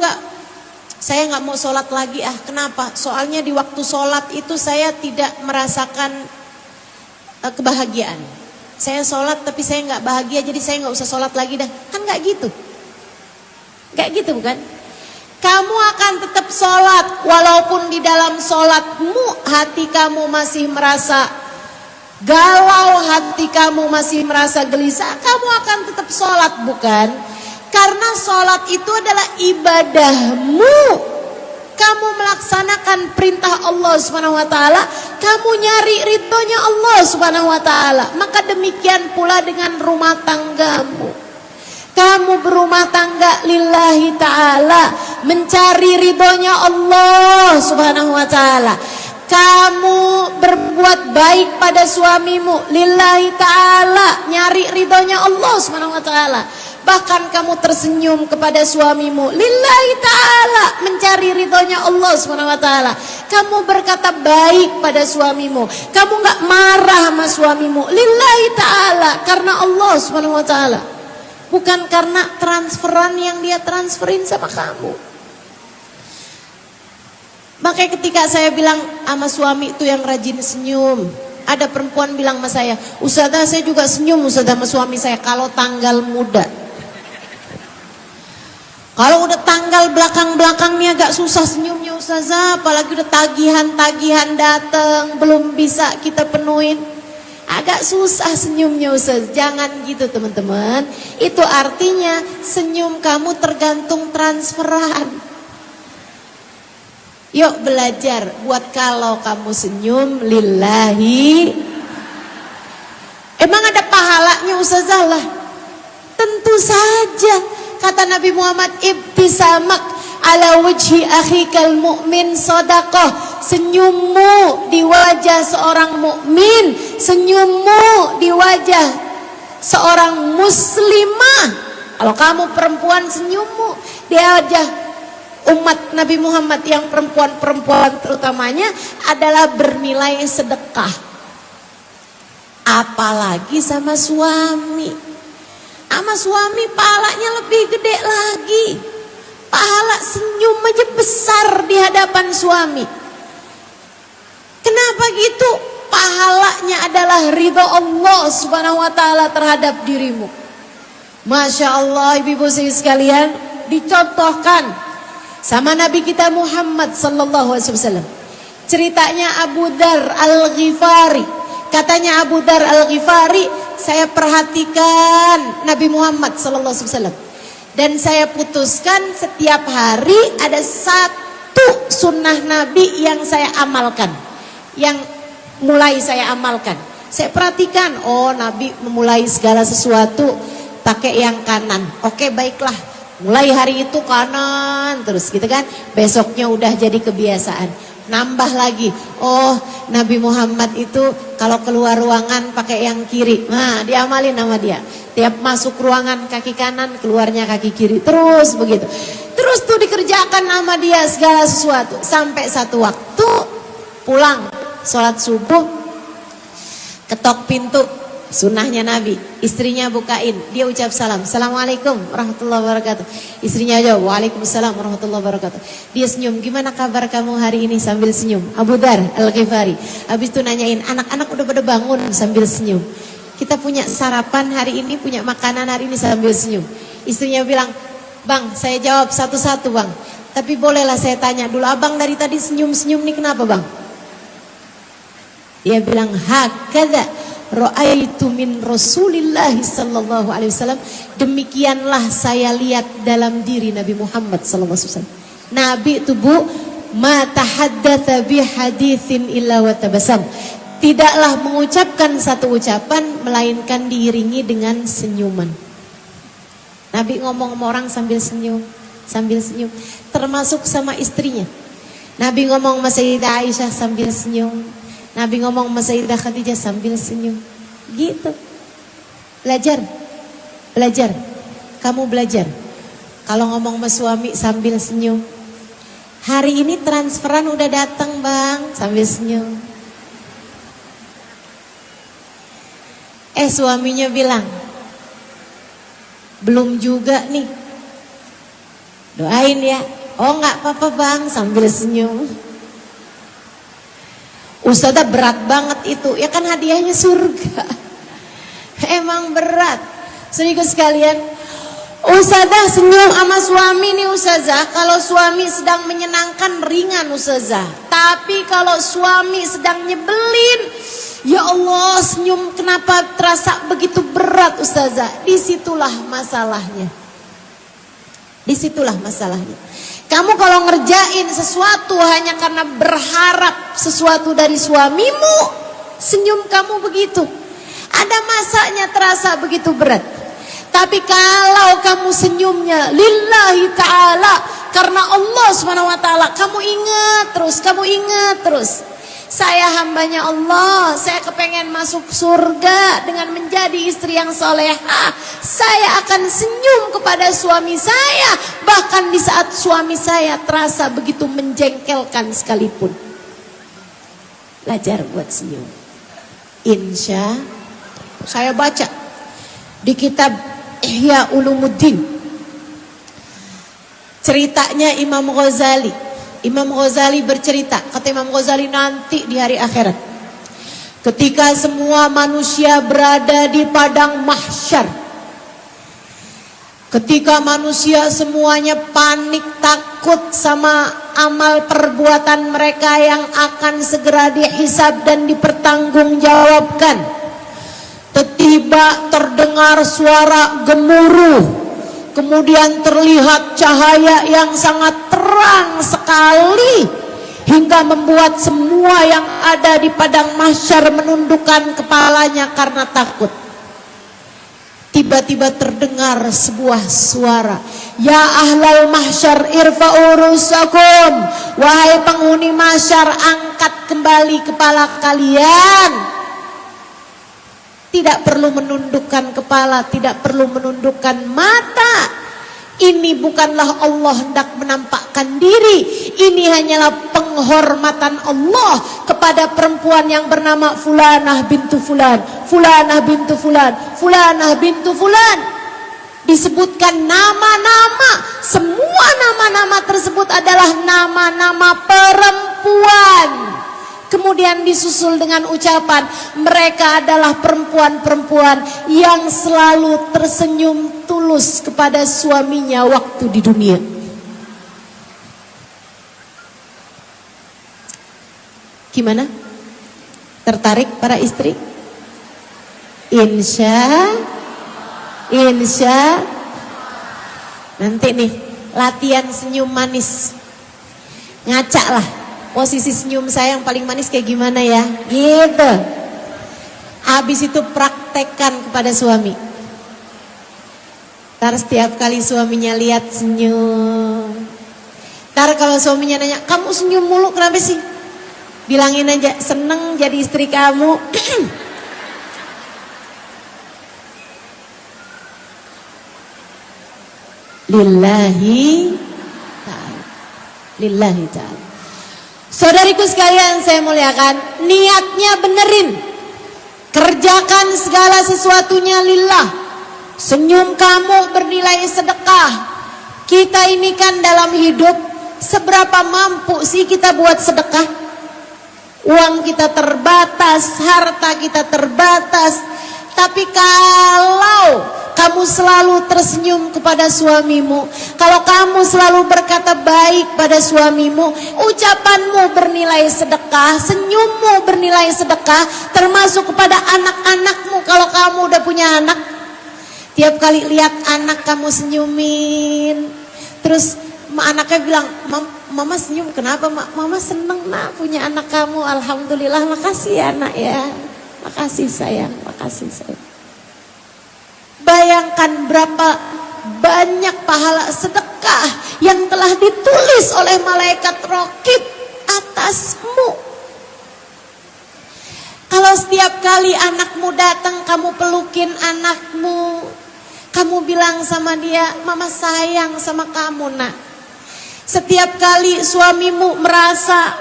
saya nggak mau sholat lagi kenapa? Soalnya di waktu sholat itu saya tidak merasakan kebahagiaan. Saya sholat tapi saya nggak bahagia, jadi saya nggak usah sholat lagi dah. Kan nggak gitu. Nggak gitu bukan? Kamu akan tetap sholat walaupun di dalam sholatmu hati kamu masih merasa galau, hati kamu masih merasa gelisah. Kamu akan tetap sholat bukan? Karena sholat itu adalah ibadahmu. Kamu melaksanakan perintah Allah Subhanahu wa taala, kamu nyari ridhonya Allah Subhanahu wa taala. Maka demikian pula dengan rumah tanggamu. Kamu berumah tangga lillahi ta'ala, mencari ridhonya Allah Subhanahu wa ta'ala. Kamu berbuat baik pada suamimu lillahi ta'ala, nyari ridhonya Allah Subhanahu wa ta'ala. Bahkan kamu tersenyum kepada suamimu lillahi ta'ala, mencari ridhonya Allah Subhanahu wa ta'ala. Kamu berkata baik pada suamimu, kamu gak marah sama suamimu lillahi ta'ala, karena Allah Subhanahu wa ta'ala. Bukan karena transferan yang dia transferin sama kamu. Makanya ketika saya bilang sama suami itu yang rajin senyum, ada perempuan bilang sama saya, Ustazah saya juga senyum Ustazah sama suami saya kalau tanggal muda. Kalau udah tanggal belakang-belakangnya agak susah senyumnya Ustazah, apalagi udah tagihan-tagihan datang belum bisa kita penuhin. Agak susah senyumnya Ustaz. Jangan gitu teman-teman. Itu artinya senyum kamu tergantung transferan. Yuk belajar buat kalau kamu senyum lillahi. Emang ada pahalanya Ustazah lah? Tentu saja. Kata Nabi Muhammad, ibtisamak ala wajhi akhikal mu'min sadaqah. Senyummu di wajah seorang mukmin, senyummu di wajah seorang muslimah. Kalau kamu perempuan, senyummu di wajah umat Nabi Muhammad yang perempuan-perempuan terutamanya adalah bernilai sedekah. Apalagi sama suami. Sama suami pahalanya lebih gede lagi. Pahala senyum aja besar di hadapan suami. Kenapa gitu? Pahalanya adalah ridho Allah subhanahu wa ta'ala terhadap dirimu. Masya Allah, ibu-ibu sekalian, dicontohkan sama Nabi kita Muhammad sallallahu alaihi wasallam. Ceritanya Abu Dar Al-Ghifari. Katanya Abu Dar Al-Ghifari, saya perhatikan Nabi Muhammad sallallahu alaihi wasallam, dan saya putuskan setiap hari ada satu sunnah Nabi yang saya amalkan, yang mulai saya amalkan. Saya perhatikan, oh Nabi memulai segala sesuatu pakai yang kanan. Oke, baiklah, mulai hari itu kanan terus gitu kan. Besoknya udah jadi kebiasaan. Nambah lagi, oh Nabi Muhammad itu kalau keluar ruangan pakai yang kiri. Nah, diamalin sama dia. Tiap masuk ruangan kaki kanan, keluarnya kaki kiri. Terus begitu. Terus tuh dikerjakan sama dia segala sesuatu. Sampai satu waktu pulang sholat subuh, ketok pintu, sunnahnya Nabi. Istrinya bukain, dia ucap salam, Assalamualaikum warahmatullahi wabarakatuh. Istrinya jawab, Waalaikumsalam warahmatullahi wabarakatuh. Dia senyum, gimana kabar kamu hari ini? Sambil senyum. Abu Dar Al-Ghifari. Habis itu nanyain, anak-anak udah pada bangun? Sambil senyum. Kita punya sarapan hari ini, punya makanan hari ini? Sambil senyum. Istrinya bilang, bang, saya jawab satu-satu bang, tapi bolehlah saya tanya dulu, abang dari tadi senyum-senyum nih kenapa bang? Dia bilang, hakadha ra'aitu min Rasulillah sallallahu alaihi wasallam, demikianlah saya lihat dalam diri Nabi Muhammad sallallahu alaihi wasallam. Nabi itu bu, ma tahaddatsa bi haditsin illa wa tabassam, tidaklah mengucapkan satu ucapan melainkan diiringi dengan senyuman. Nabi ngomong sama orang sambil senyum, termasuk sama istrinya. Nabi ngomong sama Sayyidah Aisyah sambil senyum. Nabi ngomong sama Sayyidah Khadijah sambil senyum. Gitu. Belajar. Kamu belajar. Kalau ngomong sama suami sambil senyum. Hari ini transferan udah datang bang, sambil senyum. Suaminya bilang, belum juga nih. Doain ya. Oh enggak apa-apa bang, sambil senyum. Ustazah berat banget itu, ya kan hadiahnya surga. Emang berat. Saudara sekalian, ustazah senyum sama suami nih ustazah. Kalau suami sedang menyenangkan ringan ustazah. Tapi kalau suami sedang nyebelin, ya Allah senyum kenapa terasa begitu berat ustazah. Disitulah masalahnya. Kamu kalau ngerjain sesuatu hanya karena berharap sesuatu dari suamimu, senyum kamu begitu. Ada masanya terasa begitu berat. Tapi kalau kamu senyumnya lillahi ta'ala, karena Allah subhanahu wa ta'ala, kamu ingat terus. Saya hambanya Allah, saya kepengen masuk surga dengan menjadi istri yang solehah. Saya akan senyum kepada suami saya, bahkan di saat suami saya terasa begitu menjengkelkan sekalipun. Belajar buat senyum. Insya, saya baca di kitab Ihya Ulumuddin, ceritanya Imam Ghazali. Imam Ghazali bercerita, kata Imam Ghazali, nanti di hari akhirat, ketika semua manusia berada di padang mahsyar, ketika manusia semuanya panik takut sama amal perbuatan mereka yang akan segera dihisab dan dipertanggungjawabkan, tiba-tiba terdengar suara gemuruh. Kemudian terlihat cahaya yang sangat terang sekali, hingga membuat semua yang ada di padang mahsyar menundukkan kepalanya karena takut. Tiba-tiba terdengar sebuah suara, ya ahlal mahsyar irfa'u rusakum, wahai penghuni mahsyar, angkat kembali kepala kalian. Tidak perlu menundukkan kepala, tidak perlu menundukkan mata. Ini bukanlah Allah hendak menampakkan diri. Ini hanyalah penghormatan Allah kepada perempuan yang bernama Fulanah bintu Fulan, Fulanah bintu Fulan, Fulanah bintu Fulan. Disebutkan nama-nama. Semua nama-nama tersebut adalah nama-nama perempuan. Kemudian disusul dengan ucapan, mereka adalah perempuan-perempuan yang selalu tersenyum tulus kepada suaminya waktu di dunia. Gimana? Tertarik para istri? Insya nanti nih latihan senyum manis. Ngaca lah posisi senyum saya yang paling manis kayak gimana ya, gitu. Habis itu praktekkan kepada suami. Ntar setiap kali suaminya lihat senyum, ntar kalau suaminya nanya, kamu senyum mulu kenapa sih? Bilangin aja, seneng jadi istri kamu. Lillahi ta'ala. Lillahi ta'ala. Saudariku sekalian saya muliakan, niatnya benerin. Kerjakan segala sesuatunya lillah. Senyum kamu bernilai sedekah. Kita ini kan dalam hidup, seberapa mampu sih kita buat sedekah? Uang kita terbatas, harta kita terbatas. Tapi kalau kamu selalu tersenyum kepada suamimu, kalau kamu selalu berkata baik pada suamimu, ucapanmu bernilai sedekah, senyummu bernilai sedekah, termasuk kepada anak-anakmu. Kalau kamu udah punya anak, tiap kali lihat anak kamu senyumin, terus anaknya bilang, mama senyum kenapa? Mama seneng nak punya anak kamu, alhamdulillah, makasih ya nak ya, makasih sayang, makasih sayang. Bayangkan berapa banyak pahala sedekah yang telah ditulis oleh malaikat Raqib atasmu. Kalau setiap kali anakmu datang, kamu pelukin anakmu, kamu bilang sama dia, mama sayang sama kamu nak. Setiap kali suamimu merasa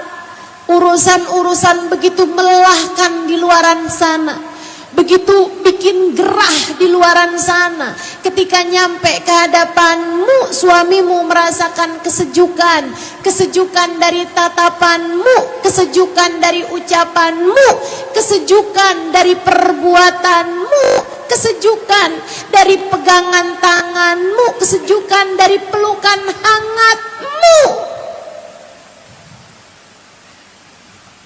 urusan-urusan begitu melelahkan di luaran sana, begitu bikin gerah di luaran sana, ketika nyampe ke hadapanmu, suamimu merasakan kesejukan, kesejukan dari tatapanmu, kesejukan dari ucapanmu, kesejukan dari perbuatanmu, kesejukan dari pegangan tanganmu, kesejukan dari pelukan hangatmu.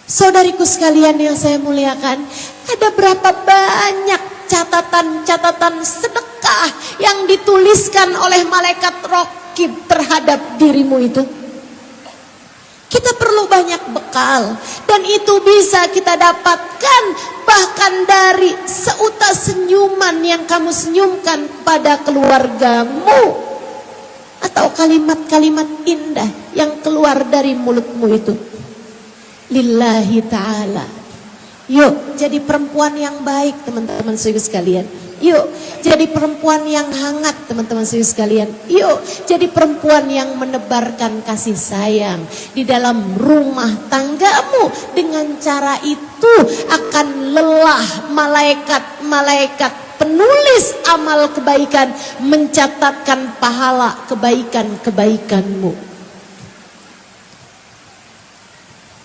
Saudariku sekalian yang saya muliakan, ada berapa banyak catatan-catatan sedekah yang dituliskan oleh malaikat Raqib terhadap dirimu itu. Kita perlu banyak bekal, dan itu bisa kita dapatkan bahkan dari seutas senyuman yang kamu senyumkan pada keluargamu, atau kalimat-kalimat indah yang keluar dari mulutmu itu. Lillahi ta'ala. Yuk jadi perempuan yang baik teman-teman sekalian. Yuk jadi perempuan yang hangat teman-teman sekalian. Yuk jadi perempuan yang menebarkan kasih sayang di dalam rumah tanggamu. Dengan cara itu akan lelah malaikat-malaikat penulis amal kebaikan mencatatkan pahala kebaikan-kebaikanmu.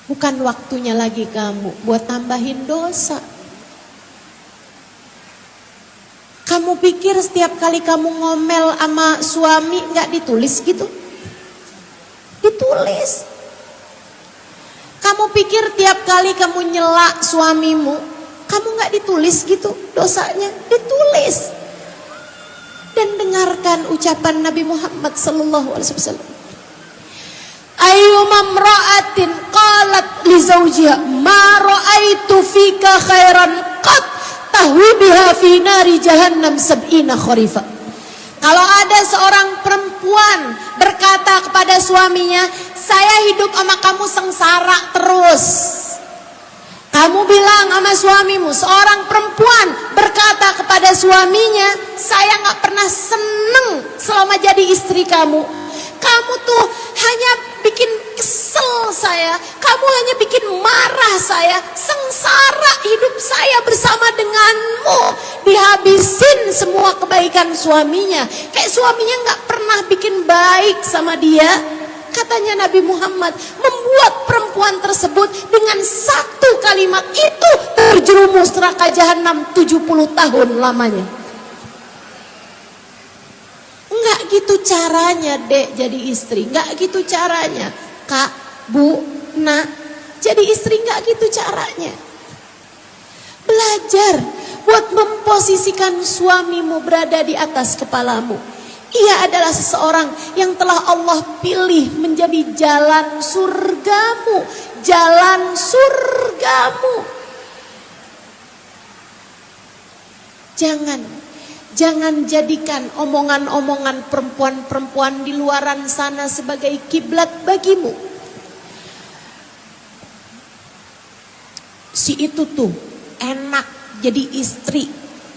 Bukan waktunya lagi kamu buat tambahin dosa. Kamu pikir setiap kali kamu ngomel sama suami gak ditulis gitu? Ditulis. Kamu pikir tiap kali kamu nyela suamimu, kamu gak ditulis gitu dosanya? Ditulis. Dan dengarkan ucapan Nabi Muhammad SAW. Ayyuma mra'atin qalat li zawjiha ma ra'aitu fika khairan qat tahwi biha fi nari jahannam sab'ina kharifa. Kalau ada seorang perempuan berkata kepada suaminya, saya hidup sama kamu sengsara terus, Kamu bilang sama suamimu, seorang perempuan berkata kepada suaminya, saya gak pernah seneng selama jadi istri kamu. Kamu tuh hanya bikin kesel saya, kamu hanya bikin marah saya, sengsara hidup saya bersama denganmu. Dihabisin semua kebaikan suaminya, kayak suaminya gak pernah bikin baik sama dia. Katanya Nabi Muhammad membuat perempuan tersebut dengan satu kalimat itu terjerumus neraka jahanam 70 tahun lamanya. Enggak gitu caranya, Dek, jadi istri. Enggak gitu caranya, Kak, Bu, Nak. Jadi istri enggak gitu caranya. Belajar buat memposisikan suamimu berada di atas kepalamu. Ia adalah seseorang yang telah Allah pilih menjadi jalan surgamu. Jalan surgamu. Jangan jadikan omongan-omongan perempuan-perempuan di luaran sana sebagai kiblat bagimu. Si itu tuh enak jadi istri,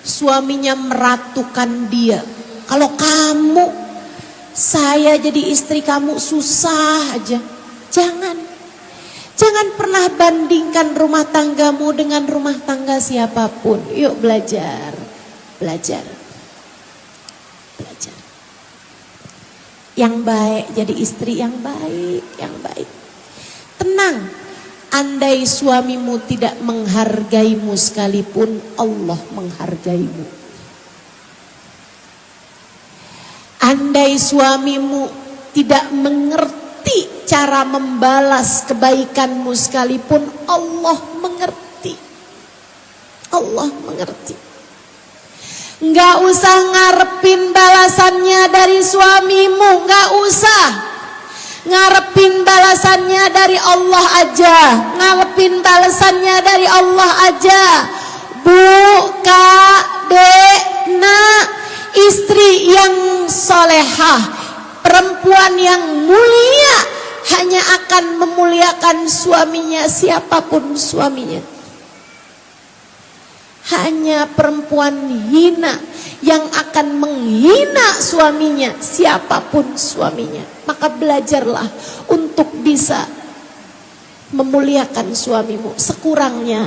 suaminya meratukan dia. Kalau kamu, saya jadi istri kamu susah aja. Jangan pernah bandingkan rumah tanggamu dengan rumah tangga siapapun. Yuk belajar. Yang baik, jadi istri yang baik. Tenang, andai suamimu tidak menghargaimu sekalipun, Allah menghargaimu. Andai suamimu tidak mengerti cara membalas kebaikanmu sekalipun, Allah mengerti. Allah mengerti. Enggak usah ngarepin balasannya dari suamimu, enggak usah. Ngarepin balasannya dari Allah aja. Ngarepin balasannya dari Allah aja. Bu, Kak, Dek, Nak, istri yang solehah, perempuan yang mulia hanya akan memuliakan suaminya siapapun suaminya. Hanya perempuan hina yang akan menghina suaminya siapapun suaminya. Maka belajarlah untuk bisa memuliakan suamimu sekurangnya.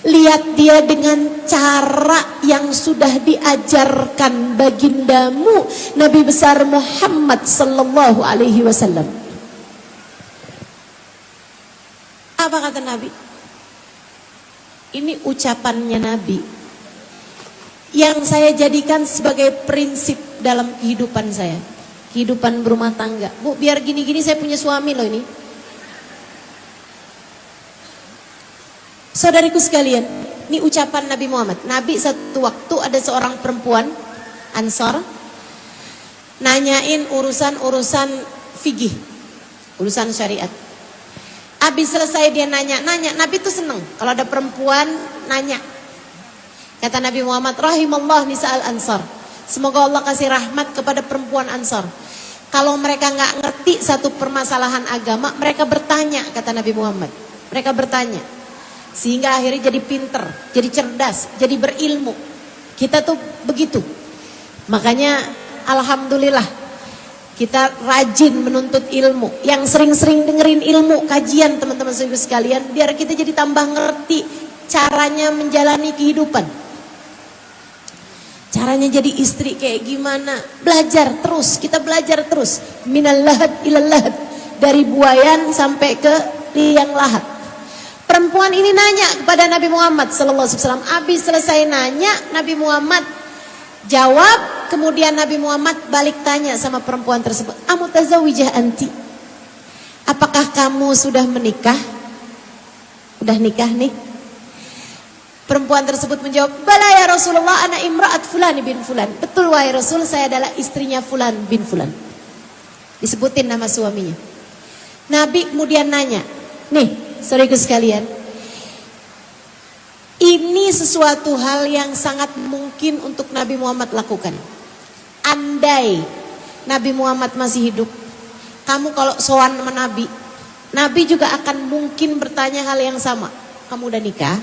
Lihat dia dengan cara yang sudah diajarkan bagindamu Nabi besar Muhammad sallallahu alaihi wasallam. Apa kata Nabi? Ini ucapannya Nabi yang saya jadikan sebagai prinsip dalam kehidupan saya, kehidupan berumah tangga. Bu, biar gini-gini saya punya suami loh ini. Saudariku sekalian, ini ucapan Nabi Muhammad. Nabi satu waktu ada seorang perempuan Ansar nanyain urusan fikih, urusan syariat. Habis selesai dia nanya, Nabi tuh seneng kalau ada perempuan nanya. Kata Nabi Muhammad, rahimallah nisa'al ansar. Semoga Allah kasih rahmat kepada perempuan Ansar. Kalau mereka nggak ngerti satu permasalahan agama, mereka bertanya, kata Nabi Muhammad. Mereka bertanya. Sehingga akhirnya jadi pinter, jadi cerdas, jadi berilmu. Kita tuh begitu. Makanya alhamdulillah kita rajin menuntut ilmu. Yang sering-sering dengerin ilmu, kajian teman-teman sekalian, biar kita jadi tambah ngerti caranya menjalani kehidupan. Caranya jadi istri kayak gimana. Belajar terus, kita belajar terus. Minal lahad ilal lahad. Dari buayan sampai ke liang lahat. Perempuan ini nanya kepada Nabi Muhammad SAW. Habis selesai nanya, Nabi Muhammad jawab. Kemudian Nabi Muhammad balik tanya sama perempuan tersebut, amutazawijah anti? Apakah kamu sudah menikah? Udah nikah nih? Perempuan tersebut menjawab, bala ya Rasulullah, ana imra'at fulan bin fulan. Betul wahai Rasul, saya adalah istrinya fulan bin fulan. Disebutin nama suaminya. Nabi kemudian nanya, nih saudaraku sekalian, ini sesuatu hal yang sangat mungkin untuk Nabi Muhammad lakukan. Andai Nabi Muhammad masih hidup, kamu kalau sowan sama Nabi, Nabi juga akan mungkin bertanya hal yang sama. kamu udah nikah?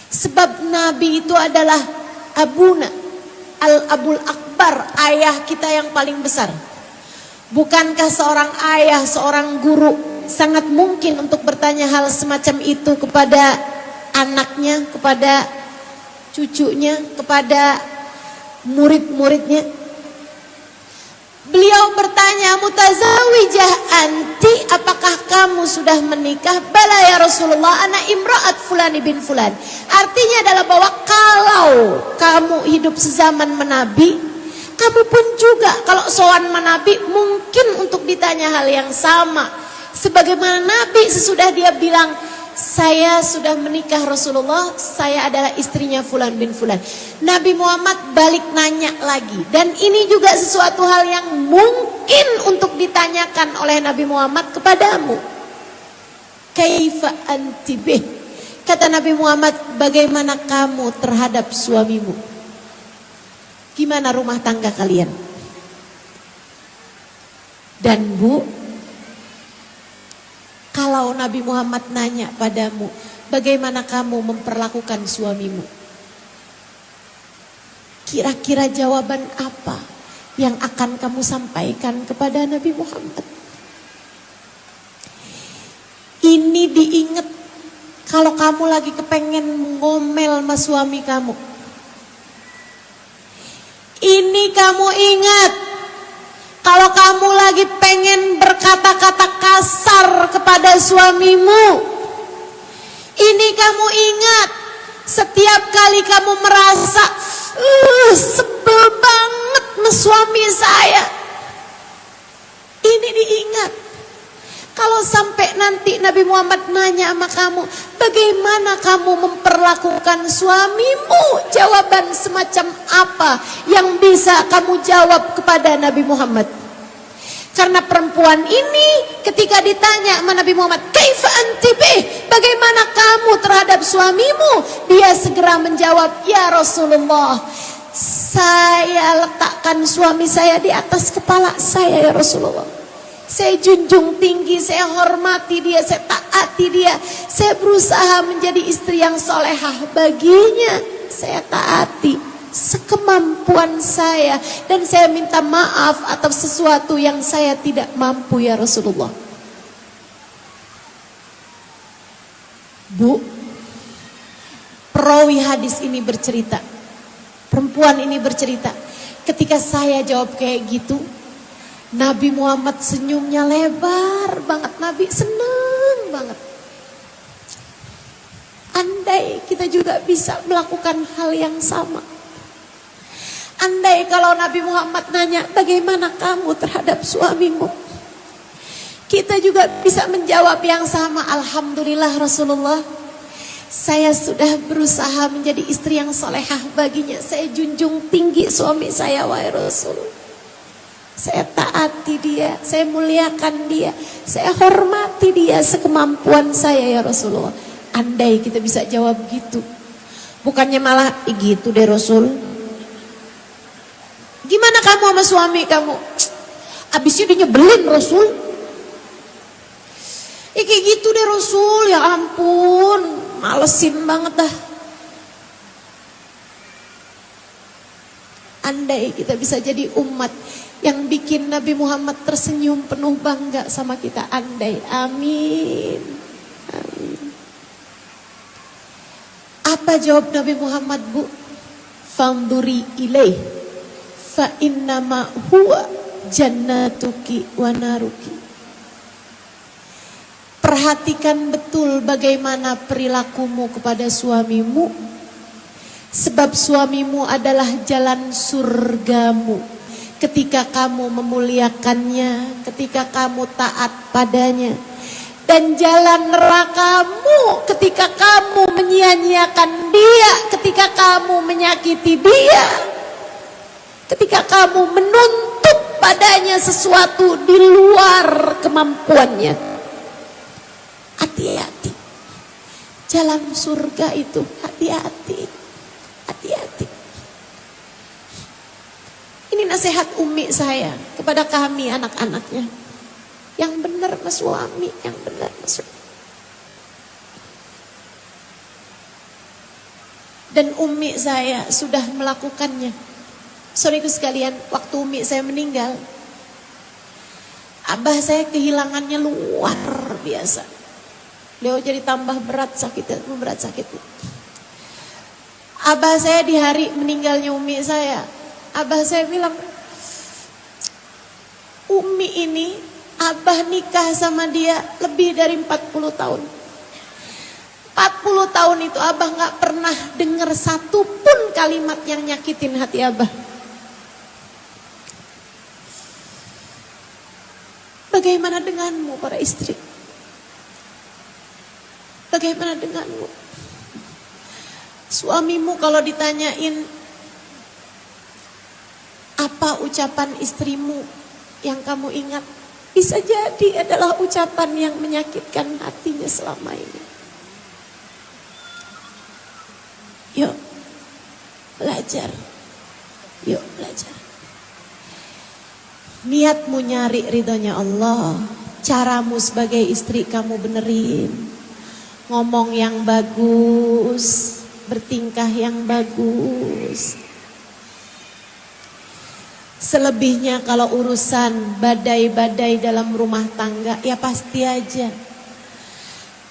Sebab Nabi itu adalah abuna, al-abul akbar, ayah kita yang paling besar. Bukankah seorang ayah, seorang guru sangat mungkin untuk bertanya hal semacam itu kepada anaknya, kepada cucunya, kepada murid-muridnya? Beliau bertanya, mutazawijah anti, apakah kamu sudah menikah? Bala ya Rasulullah, ana imra'at fulani bin fulan. Artinya adalah bahwa kalau kamu hidup sezaman menabi, kamu pun juga kalau sowan menabi mungkin untuk ditanya hal yang sama. Sebagaimana Nabi sesudah dia bilang, saya sudah menikah Rasulullah, saya adalah istrinya fulan bin fulan. Nabi Muhammad balik nanya lagi. Dan ini juga sesuatu hal yang mungkin untuk ditanyakan oleh Nabi Muhammad kepadamu. Kaifa anti bih? Kata Nabi Muhammad, bagaimana kamu terhadap suamimu? Gimana rumah tangga kalian? Dan Bu, kalau Nabi Muhammad nanya padamu, bagaimana kamu memperlakukan suamimu? Kira-kira jawaban apa yang akan kamu sampaikan kepada Nabi Muhammad? Ini diingat kalau kamu lagi kepengen ngomel sama suami kamu. Ini kamu ingat kalau kamu lagi pengen berkata-kata kasar kepada suamimu. Ini kamu ingat setiap kali kamu merasa sebel banget sama suami saya. Ini diingat. Kalau sampai nanti Nabi Muhammad nanya sama kamu, bagaimana kamu memperlakukan suamimu? Jawaban semacam apa yang bisa kamu jawab kepada Nabi Muhammad? Karena perempuan ini ketika ditanya sama Nabi Muhammad, kaifa anti bih? Bagaimana kamu terhadap suamimu? Dia segera menjawab, ya Rasulullah, saya letakkan suami saya di atas kepala saya ya Rasulullah. Saya junjung tinggi, saya hormati dia, saya taati dia. Saya berusaha menjadi istri yang solehah baginya. Saya taati sekemampuan saya. Dan saya minta maaf atas sesuatu yang saya tidak mampu ya Rasulullah. Bu, perawi hadis ini bercerita, perempuan ini bercerita, ketika saya jawab kayak gitu, Nabi Muhammad senyumnya lebar banget. Nabi senang banget. Andai kita juga bisa melakukan hal yang sama. Andai kalau Nabi Muhammad nanya, bagaimana kamu terhadap suamimu? Kita juga bisa menjawab yang sama. Alhamdulillah Rasulullah, saya sudah berusaha menjadi istri yang solehah baginya. Saya junjung tinggi suami saya, wahai Rasul. Saya taati dia, saya muliakan dia, saya hormati dia sekemampuan saya ya Rasulullah. Andai kita bisa jawab gitu. Bukannya malah gitu deh Rasul. Gimana kamu sama suami kamu? Abisnya dia nyebelin Rasul. Kayak gitu deh Rasul, ya ampun, malesin banget dah. Andai kita bisa jadi umat yang bikin Nabi Muhammad tersenyum penuh bangga sama kita. Andai, amin. Amin. Apa jawab Nabi Muhammad, Bu? Fanduri ilaih fa innama huwa jannatuki wa naruki. Perhatikan betul bagaimana perilakumu kepada suamimu, sebab suamimu adalah jalan surgamu. Ketika kamu memuliakannya, ketika kamu taat padanya, dan jalan nerakamu ketika kamu menyia-nyiakan dia, ketika kamu menyakiti dia, ketika kamu menuntut padanya sesuatu di luar kemampuannya. Hati-hati. Jalan surga itu hati-hati. Hati-hati. Ini nasihat umi saya kepada kami anak-anaknya. Yang benar mas suami, yang benar mas suami. Dan umi saya sudah melakukannya. Saudaraku sekalian, waktu umi saya meninggal, abah saya kehilangannya luar biasa. Beliau jadi tambah berat sakitnya. Abah saya di hari meninggalnya umi saya, abah saya bilang, umi ini abah nikah sama dia lebih dari 40 tahun. 40 tahun itu abah gak pernah dengar satu pun kalimat yang nyakitin hati abah. Bagaimana denganmu para istri? Bagaimana denganmu? Suamimu kalau ditanyain apa ucapan istrimu yang kamu ingat, bisa jadi adalah ucapan yang menyakitkan hatinya selama ini. Yuk belajar. Yuk belajar. Niatmu nyari ridhonya Allah. Caramu sebagai istri kamu benerin. Ngomong yang bagus, bertingkah yang bagus. Selebihnya kalau urusan badai-badai dalam rumah tangga, ya pasti aja.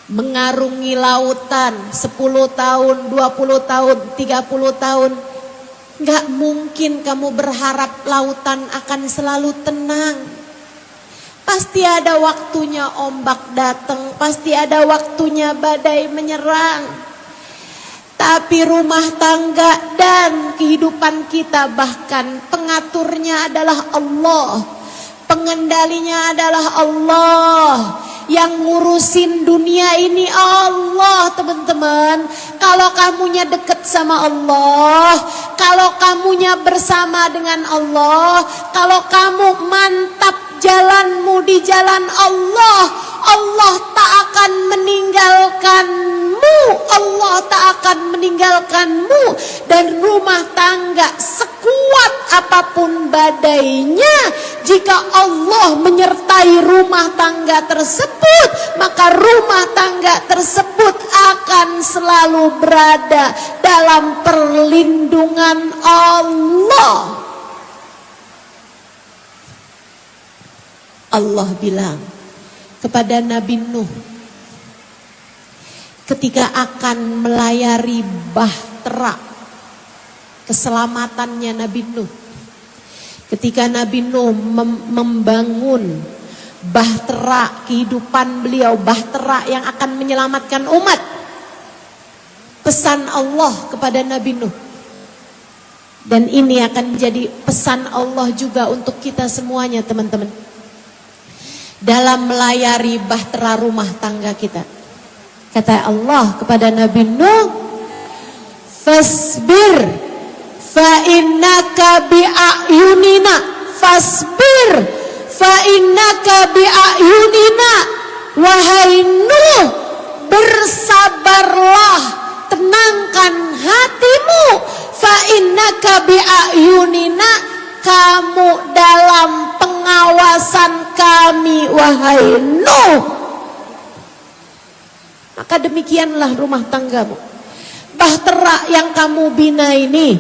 Mengarungi lautan 10 tahun, 20 tahun, 30 tahun. Gak mungkin kamu berharap lautan akan selalu tenang. Pasti ada waktunya ombak datang, pasti ada waktunya badai menyerang. Tapi rumah tangga dan kehidupan kita, bahkan pengaturnya adalah Allah, pengendalinya adalah Allah. Yang ngurusin dunia ini Allah, teman-teman. Kalau kamunya dekat sama Allah, kalau kamunya bersama dengan Allah, kalau kamu mantap jalanmu di jalan Allah, Allah tak akan meninggalkanmu. Allah tak akan meninggalkanmu. Dan rumah tangga sekuat apapun badainya, jika Allah menyertai rumah tangga tersebut, maka rumah tangga tersebut akan selalu berada dalam perlindungan Allah. Allah bilang kepada Nabi Nuh ketika akan melayari bahtera, keselamatannya Nabi Nuh. Ketika Nabi Nuh membangun bahtera kehidupan beliau, bahtera yang akan menyelamatkan umat. Pesan Allah kepada Nabi Nuh. Dan ini akan menjadi pesan Allah juga untuk kita semuanya, teman-teman. Dalam melayari bahtera rumah tangga kita. Kata Allah kepada Nabi Nuh, fasbir fa innaka bi'ayunina, fasbir fa innaka bi'ayunina. Wahai Nuh, bersabarlah, tenangkan hatimu, fa innaka bi'ayunina, kamu dalam pengawasan kami wahai Nuh. Maka demikianlah rumah tanggamu. Bahtera yang kamu bina ini,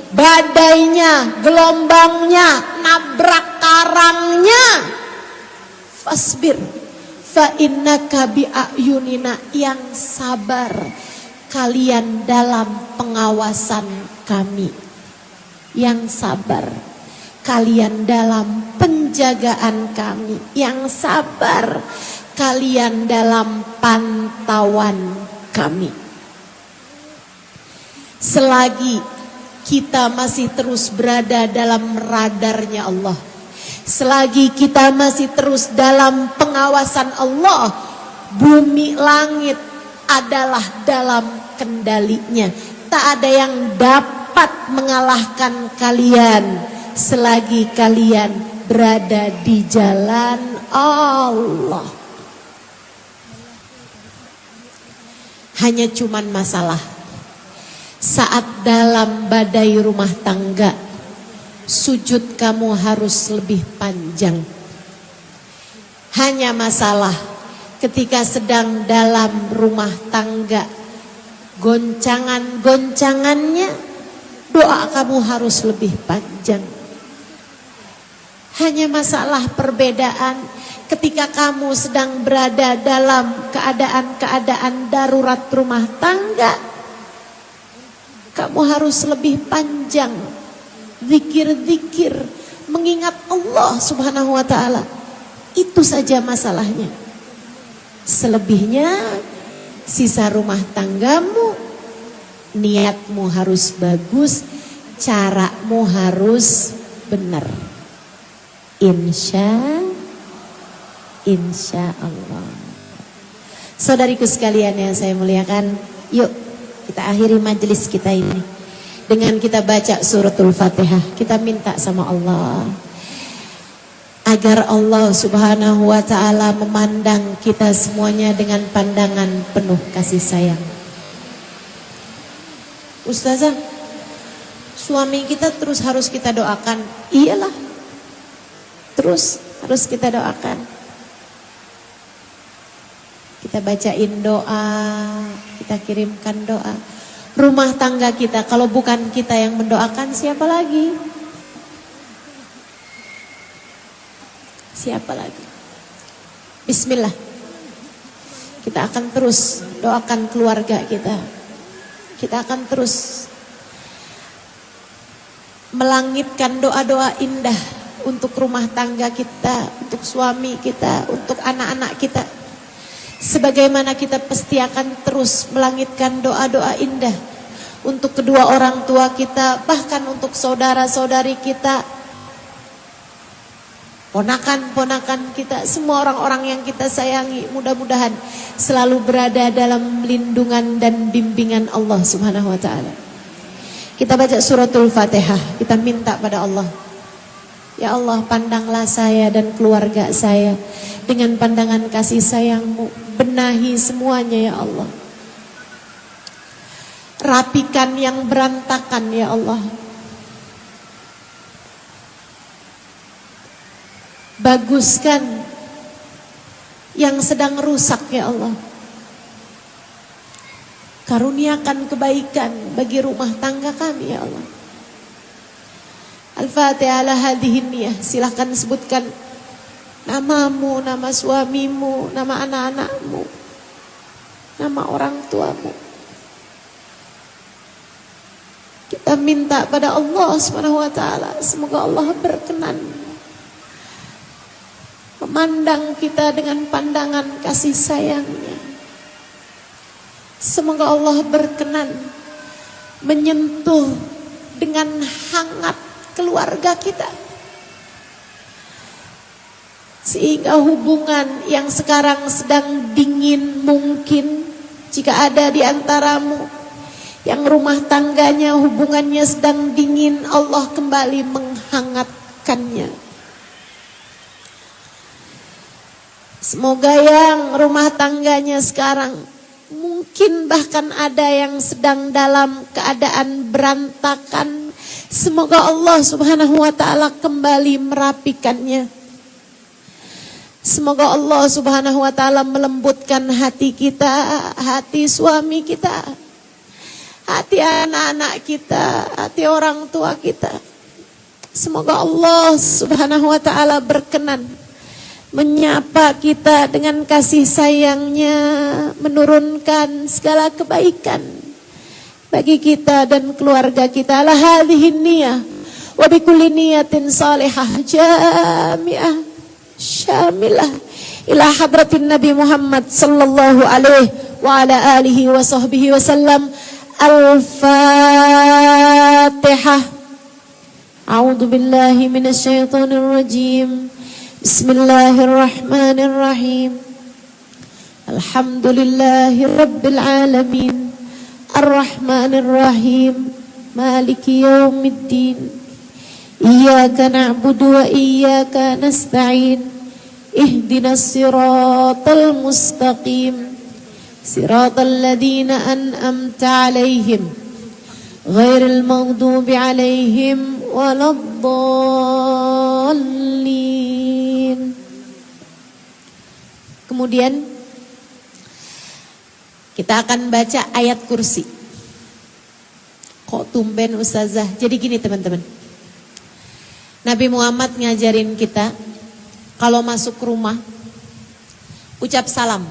badainya, gelombangnya, nabrak karangnya, fasbir fa innaka bi'ayunina, yang sabar kalian dalam pengawasan kami, yang sabar kalian dalam penjagaan kami, yang sabar kalian dalam pantauan kami. Selagi kita masih terus berada dalam radarnya Allah, selagi kita masih terus dalam pengawasan Allah, bumi langit adalah dalam kendalinya. Tak ada yang dapat mengalahkan kalian selagi kalian berada di jalan Allah. Hanya cuman masalah saat dalam badai rumah tangga, sujud kamu harus lebih panjang. Hanya masalah ketika sedang dalam rumah tangga, goncangan-goncangannya, doa kamu harus lebih panjang. Hanya masalah perbedaan ketika kamu sedang berada dalam keadaan-keadaan darurat rumah tangga, kamu harus lebih panjang zikir-zikir, mengingat Allah Subhanahu wa taala. Itu saja masalahnya. Selebihnya sisa rumah tanggamu, niatmu harus bagus, caramu harus benar. Insya Allah. Saudariku sekalian yang saya muliakan, yuk kita akhiri majelis kita ini dengan kita baca suratul Fatihah. Kita minta sama Allah agar Allah Subhanahu wa taala memandang kita semuanya dengan pandangan penuh kasih sayang. Ustazah, suami kita terus harus kita doakan. Iyalah, terus harus kita doakan. Kita bacain doa, kita kirimkan doa. Rumah tangga kita, kalau bukan kita yang mendoakan, siapa lagi? Siapa lagi? Bismillah. Kita akan terus doakan keluarga kita. Kita akan terus melangitkan doa-doa indah untuk rumah tangga kita, untuk suami kita, untuk anak-anak kita. Sebagaimana kita pasti akan terus melangitkan doa-doa indah untuk kedua orang tua kita, bahkan untuk saudara-saudari kita, ponakan-ponakan kita, semua orang-orang yang kita sayangi. Mudah-mudahan selalu berada dalam lindungan dan bimbingan Allah Subhanahu wa taala. Kita baca suratul Fatihah, kita minta pada Allah, ya Allah, pandanglah saya dan keluarga saya dengan pandangan kasih sayang-Mu. Benahi semuanya ya Allah. Rapikan yang berantakan ya Allah. Baguskan yang sedang rusak ya Allah. Karuniakan kebaikan bagi rumah tangga kami ya Allah. Al-Fatihah ala hadhihin niyah. Silahkan sebutkan namamu, nama suamimu, nama anak-anakmu, nama orang tuamu. Kita minta pada Allah Subhanahu wa taala, semoga Allah berkenan memandang kita dengan pandangan kasih sayangnya. Semoga Allah berkenan menyentuh dengan hangat keluarga kita, sehingga hubungan yang sekarang sedang dingin, mungkin jika ada di antaramu yang rumah tangganya hubungannya sedang dingin, Allah kembali menghangatkannya. Semoga yang rumah tangganya sekarang mungkin bahkan ada yang sedang dalam keadaan berantakan, semoga Allah Subhanahu wa taala kembali merapikannya. Semoga Allah Subhanahu wa taala melembutkan hati kita, hati suami kita, hati anak-anak kita, hati orang tua kita. Semoga Allah Subhanahu wa taala berkenan menyapa kita dengan kasih sayangnya, menurunkan segala kebaikan bagi kita dan keluarga kita. Ala hadhihi niyah wa bi kulli niyatin salihah jami'ah syamilah ila hadratin Nabi Muhammad sallallahu alaihi wa ala alihi wa sahbihi wasallam. Al-Fatihah. A'udzu billahi minasy syaithanir rajim. Bismillahirrahmanirrahim. Alhamdulillahi rabbil alamin. Ar-Rahmanir Rahim. Maliki yaumiddin. Iyyaka na'budu wa iyyaka nasta'in. Ihdinas siratal mustaqim. Siratal ladzina an'amta 'alaihim ghairil maghdubi 'alaihim waladdallin. Kemudian Kita akan baca ayat kursi. Kok tumben ustazah? Jadi gini teman-teman. Nabi Muhammad ngajarin kita kalau masuk rumah ucap salam.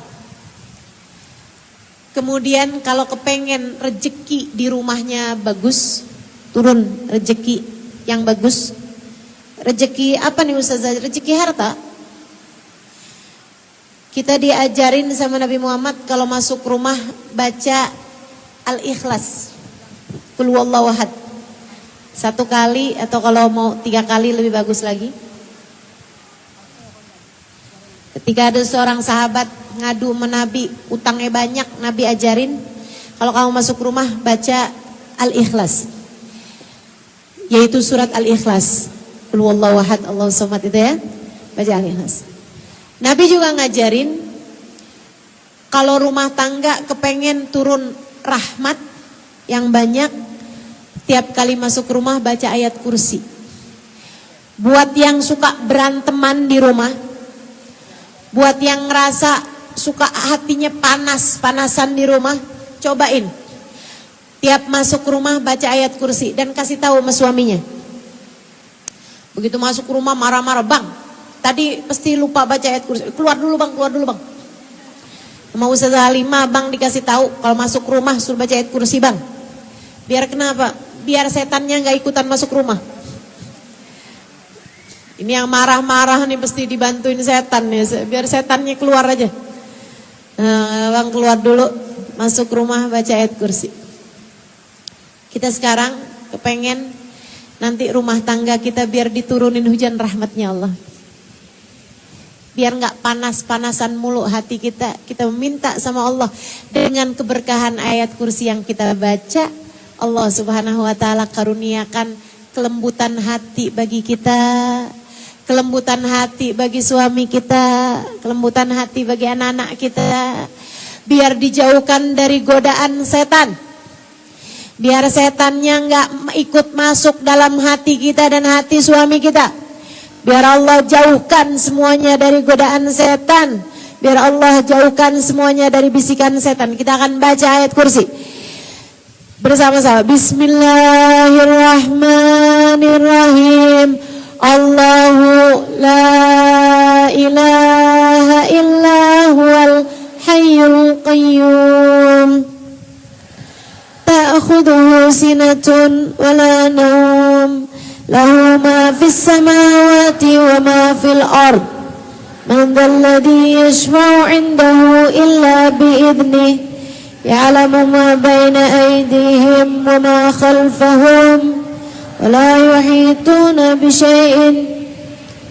Kemudian kalau kepengen rejeki di rumahnya bagus, turun rejeki yang bagus. Rejeki apa nih ustazah? Rejeki harta. Kita diajarin sama Nabi Muhammad kalau masuk rumah baca Al-Ikhlas. Qul huwallahu ahad. 1 kali atau kalau mau 3 kali lebih bagus lagi. Ketika ada seorang sahabat ngadu sama Nabi, utangnya banyak, Nabi ajarin kalau kamu masuk rumah baca Al-Ikhlas. Yaitu surat Al-Ikhlas. Qul huwallahu ahad, Allahus samad itu ya. Baca Al-Ikhlas. Nabi juga ngajarin kalau rumah tangga kepengen turun rahmat yang banyak, tiap kali masuk rumah baca ayat kursi. Buat yang suka beranteman di rumah, buat yang ngerasa suka hatinya panas-panasan di rumah, cobain. Tiap masuk rumah baca ayat kursi dan kasih tahu sama suaminya. Begitu masuk rumah marah-marah, bang, tadi pasti lupa baca ayat kursi. Keluar dulu bang, keluar dulu bang. Sama Ustazah Halimah, bang dikasih tahu kalau masuk rumah suruh baca ayat kursi bang. Biar kenapa? Biar setannya nggak ikutan masuk rumah. Ini yang marah-marah nih pasti dibantuin setan nih. Biar setannya keluar aja. Nah, bang keluar dulu, masuk rumah baca ayat kursi. Kita sekarang kepengen nanti rumah tangga kita biar diturunin hujan rahmatnya Allah. Biar gak panas-panasan mulu hati kita. Kita meminta sama Allah dengan keberkahan ayat kursi yang kita baca. Allah subhanahu wa ta'ala karuniakan kelembutan hati bagi kita. Kelembutan hati bagi suami kita. Kelembutan hati bagi anak-anak kita. Biar dijauhkan dari godaan setan. Biar setannya gak ikut masuk dalam hati kita dan hati suami kita. Biar Allah jauhkan semuanya dari godaan setan. Biar Allah jauhkan semuanya dari bisikan setan. Kita akan baca ayat kursi bersama-sama. Bismillahirrahmanirrahim. Allahu la ilaha illa huwal hayyul qayyum. Ta'khudhuhu sinatun wa la nawm. Lahu ma fis samawati wa ma fil ard. Man dhalladhi yashfa'u 'indahu illa bi'idhnih. Ya'lamu ma baina aydihim wa ma khalfahum. Wa la yuhituna bi syai'in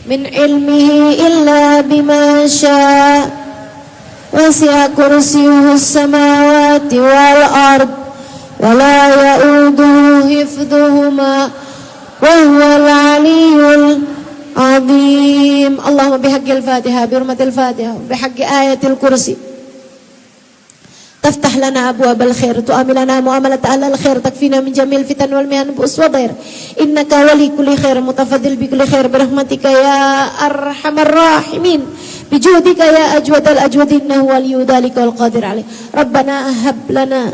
min 'ilmihi illa bima syaa'. Wasi'a kursiyyuhu as-samawati wal ard. Wa la ya'uduhu hifdhuhuma. وهو العلي العظيم. اللهم بحق الفاتحة بحرمة الفاتحة بحق آية الكرسي تفتح لنا أبواب الخير تؤمن لنا معاملة أهل الخير تكفينا من جميع الفتن والمحن بؤس وضير إنك ولي كل خير متفضل بكل خير برحمتك يا أرحم الراحمين بجودك يا أجود الأجود إنه ولي ذلك والقادر عليه. ربنا هب لنا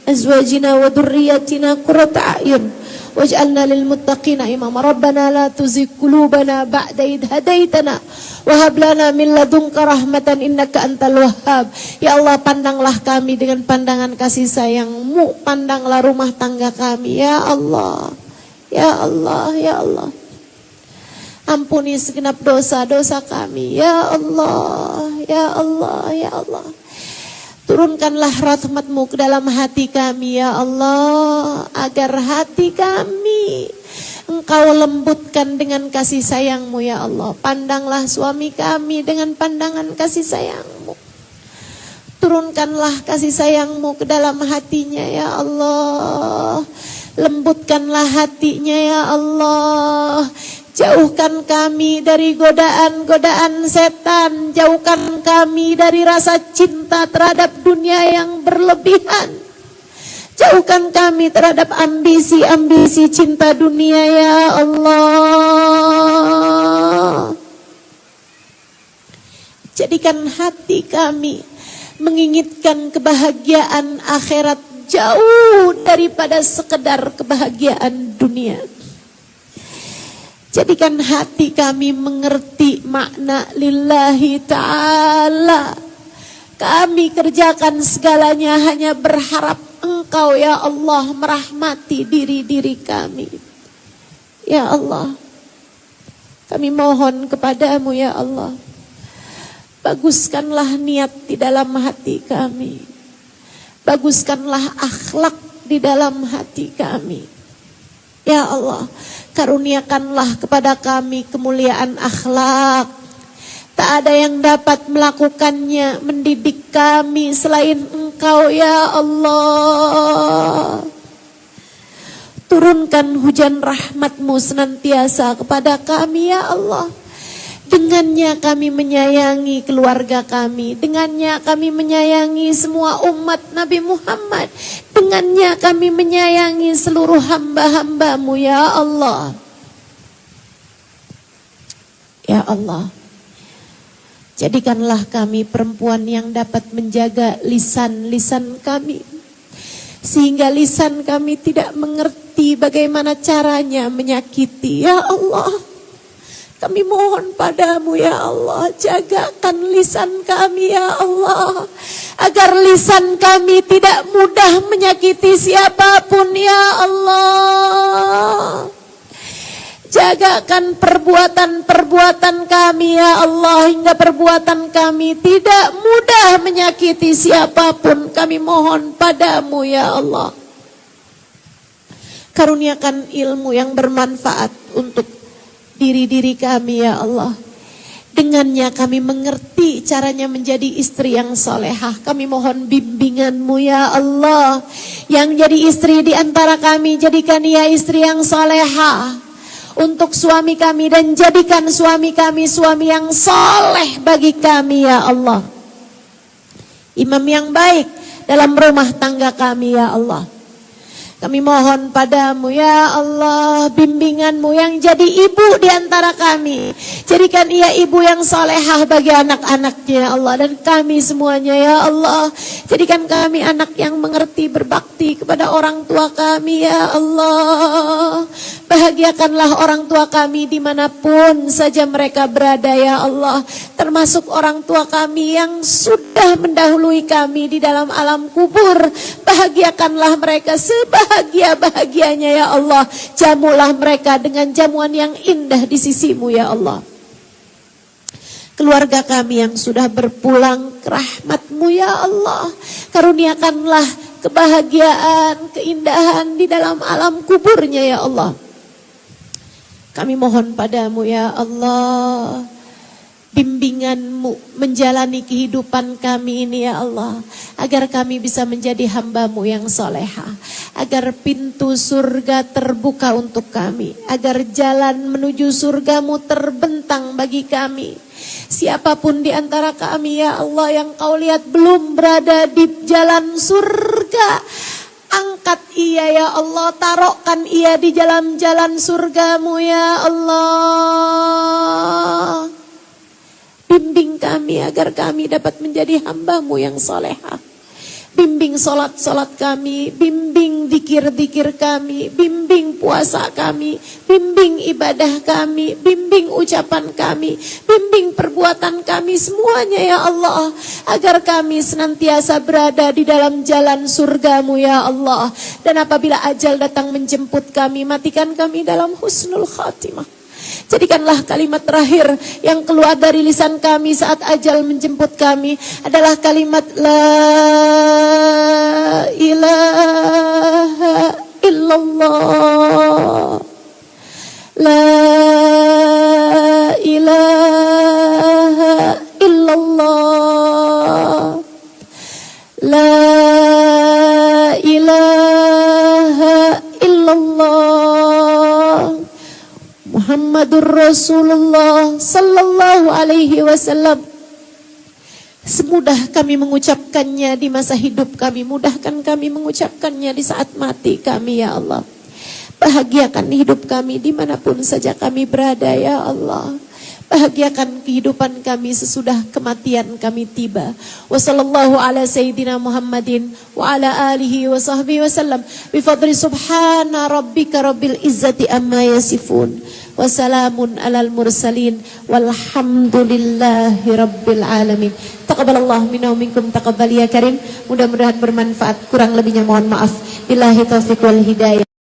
أزواجنا وذرياتنا قرة أعين waj'alna lil muttaqina imama. Rabbana la tuzigh qulubana ba'da idh hadaitana wa hab lana min ladunka rahmatan innaka antal wahhab. Ya Allah, pandanglah kami dengan pandangan kasih sayang-Mu, pandanglah rumah tangga kami ya Allah. Ya Allah, ya Allah. Ampuni segenap dosa-dosa kami ya Allah, ya Allah, ya Allah. Turunkanlah rahmat-Mu ke dalam hati kami ya Allah, agar hati kami Engkau lembutkan dengan kasih sayang-Mu ya Allah. Pandanglah suami kami dengan pandangan kasih sayang-Mu. Turunkanlah kasih sayang-Mu ke dalam hatinya ya Allah. Lembutkanlah hatinya ya Allah. Jauhkan kami dari godaan-godaan setan. Jauhkan kami dari rasa cinta terhadap dunia yang berlebihan. Jauhkan kami terhadap ambisi-ambisi cinta dunia ya Allah. Jadikan hati kami menginginkan kebahagiaan akhirat jauh daripada sekedar kebahagiaan dunia. Jadikan hati kami mengerti makna lillahi ta'ala. Kami kerjakan segalanya hanya berharap Engkau ya Allah merahmati diri-diri kami. Ya Allah, kami mohon kepadamu ya Allah, baguskanlah niat di dalam hati kami. Baguskanlah akhlak di dalam hati kami. Ya Allah, karuniakanlah kepada kami kemuliaan akhlak. Tak ada yang dapat melakukannya, mendidik kami selain Engkau ya Allah. Turunkan hujan rahmat-Mu senantiasa kepada kami ya Allah. Dengannya kami menyayangi keluarga kami. Dengannya kami menyayangi semua umat Nabi Muhammad. Dengannya kami menyayangi seluruh hamba-hamba-Mu ya Allah. Ya Allah, jadikanlah kami perempuan yang dapat menjaga lisan-lisan kami. Sehingga lisan kami tidak mengerti bagaimana caranya menyakiti. Ya Allah, kami mohon padamu ya Allah, jagakan lisan kami ya Allah, agar lisan kami tidak mudah menyakiti siapapun ya Allah. Jagakan perbuatan-perbuatan kami ya Allah, hingga perbuatan kami tidak mudah menyakiti siapapun. Kami mohon padamu ya Allah. Karuniakan ilmu yang bermanfaat untuk diri-diri kami ya Allah. Dengannya kami mengerti caranya menjadi istri yang solehah. Kami mohon bimbingan-Mu ya Allah. Yang jadi istri di antara kami, jadikan ia istri yang solehah untuk suami kami, dan jadikan suami kami suami yang soleh bagi kami ya Allah. Imam yang baik dalam rumah tangga kami ya Allah. Kami mohon padamu ya Allah, bimbingan-Mu yang jadi ibu di antara kami. Jadikan ia ibu yang solehah bagi anak-anaknya ya Allah, dan kami semuanya ya Allah. Jadikan kami anak yang mengerti berbakti kepada orang tua kami ya Allah. Bahagiakanlah orang tua kami dimanapun saja mereka berada ya Allah. Termasuk orang tua kami yang sudah mendahului kami di dalam alam kubur. Bahagiakanlah mereka sebahagia-bahagianya ya Allah. Jamulah mereka dengan jamuan yang indah di sisi-Mu ya Allah. Keluarga kami yang sudah berpulang ke rahmat-Mu ya Allah, karuniakanlah kebahagiaan, keindahan di dalam alam kuburnya ya Allah. Kami mohon padamu ya Allah, bimbingan-Mu menjalani kehidupan kami ini ya Allah, agar kami bisa menjadi hamba-Mu yang solehah, agar pintu surga terbuka untuk kami, agar jalan menuju surga-Mu terbentang bagi kami. Siapapun di antara kami ya Allah yang Kau lihat belum berada di jalan surga, angkat ia ya Allah, taruhkan ia di jalan-jalan surga-Mu ya Allah. Bimbing kami agar kami dapat menjadi hamba-Mu yang solehah. Bimbing solat-solat kami, bimbing dikir-dikir kami, bimbing puasa kami, bimbing ibadah kami, bimbing ucapan kami, bimbing perbuatan kami semuanya ya Allah, agar kami senantiasa berada di dalam jalan surga-Mu ya Allah. Dan apabila ajal datang menjemput kami, matikan kami dalam husnul khatimah. Jadikanlah kalimat terakhir yang keluar dari lisan kami saat ajal menjemput kami adalah kalimat La ilaha illallah, La ilaha illallah, La ilaha illallah, Muhammadur Rasulullah sallallahu alaihi wasallam. Semudah kami mengucapkannya di masa hidup kami, mudahkan kami mengucapkannya di saat mati kami ya Allah. Bahagiakan hidup kami dimanapun saja kami berada ya Allah. Bahagiakan kehidupan kami sesudah kematian kami tiba. Wa sallallahu ala sayyidina Muhammadin wa ala alihi wa sahbihi wasallam. Bifadli subhana rabbika rabbil izzati amma yasifun. Wa salamun alal mursalin. Walhamdulillahi rabbil alamin. Taqabbalallahu minna wa minkum taqabbal ya karim. Mudah-mudahan bermanfaat. Kurang lebihnya mohon maaf. Billahi taufiq wal hidayah.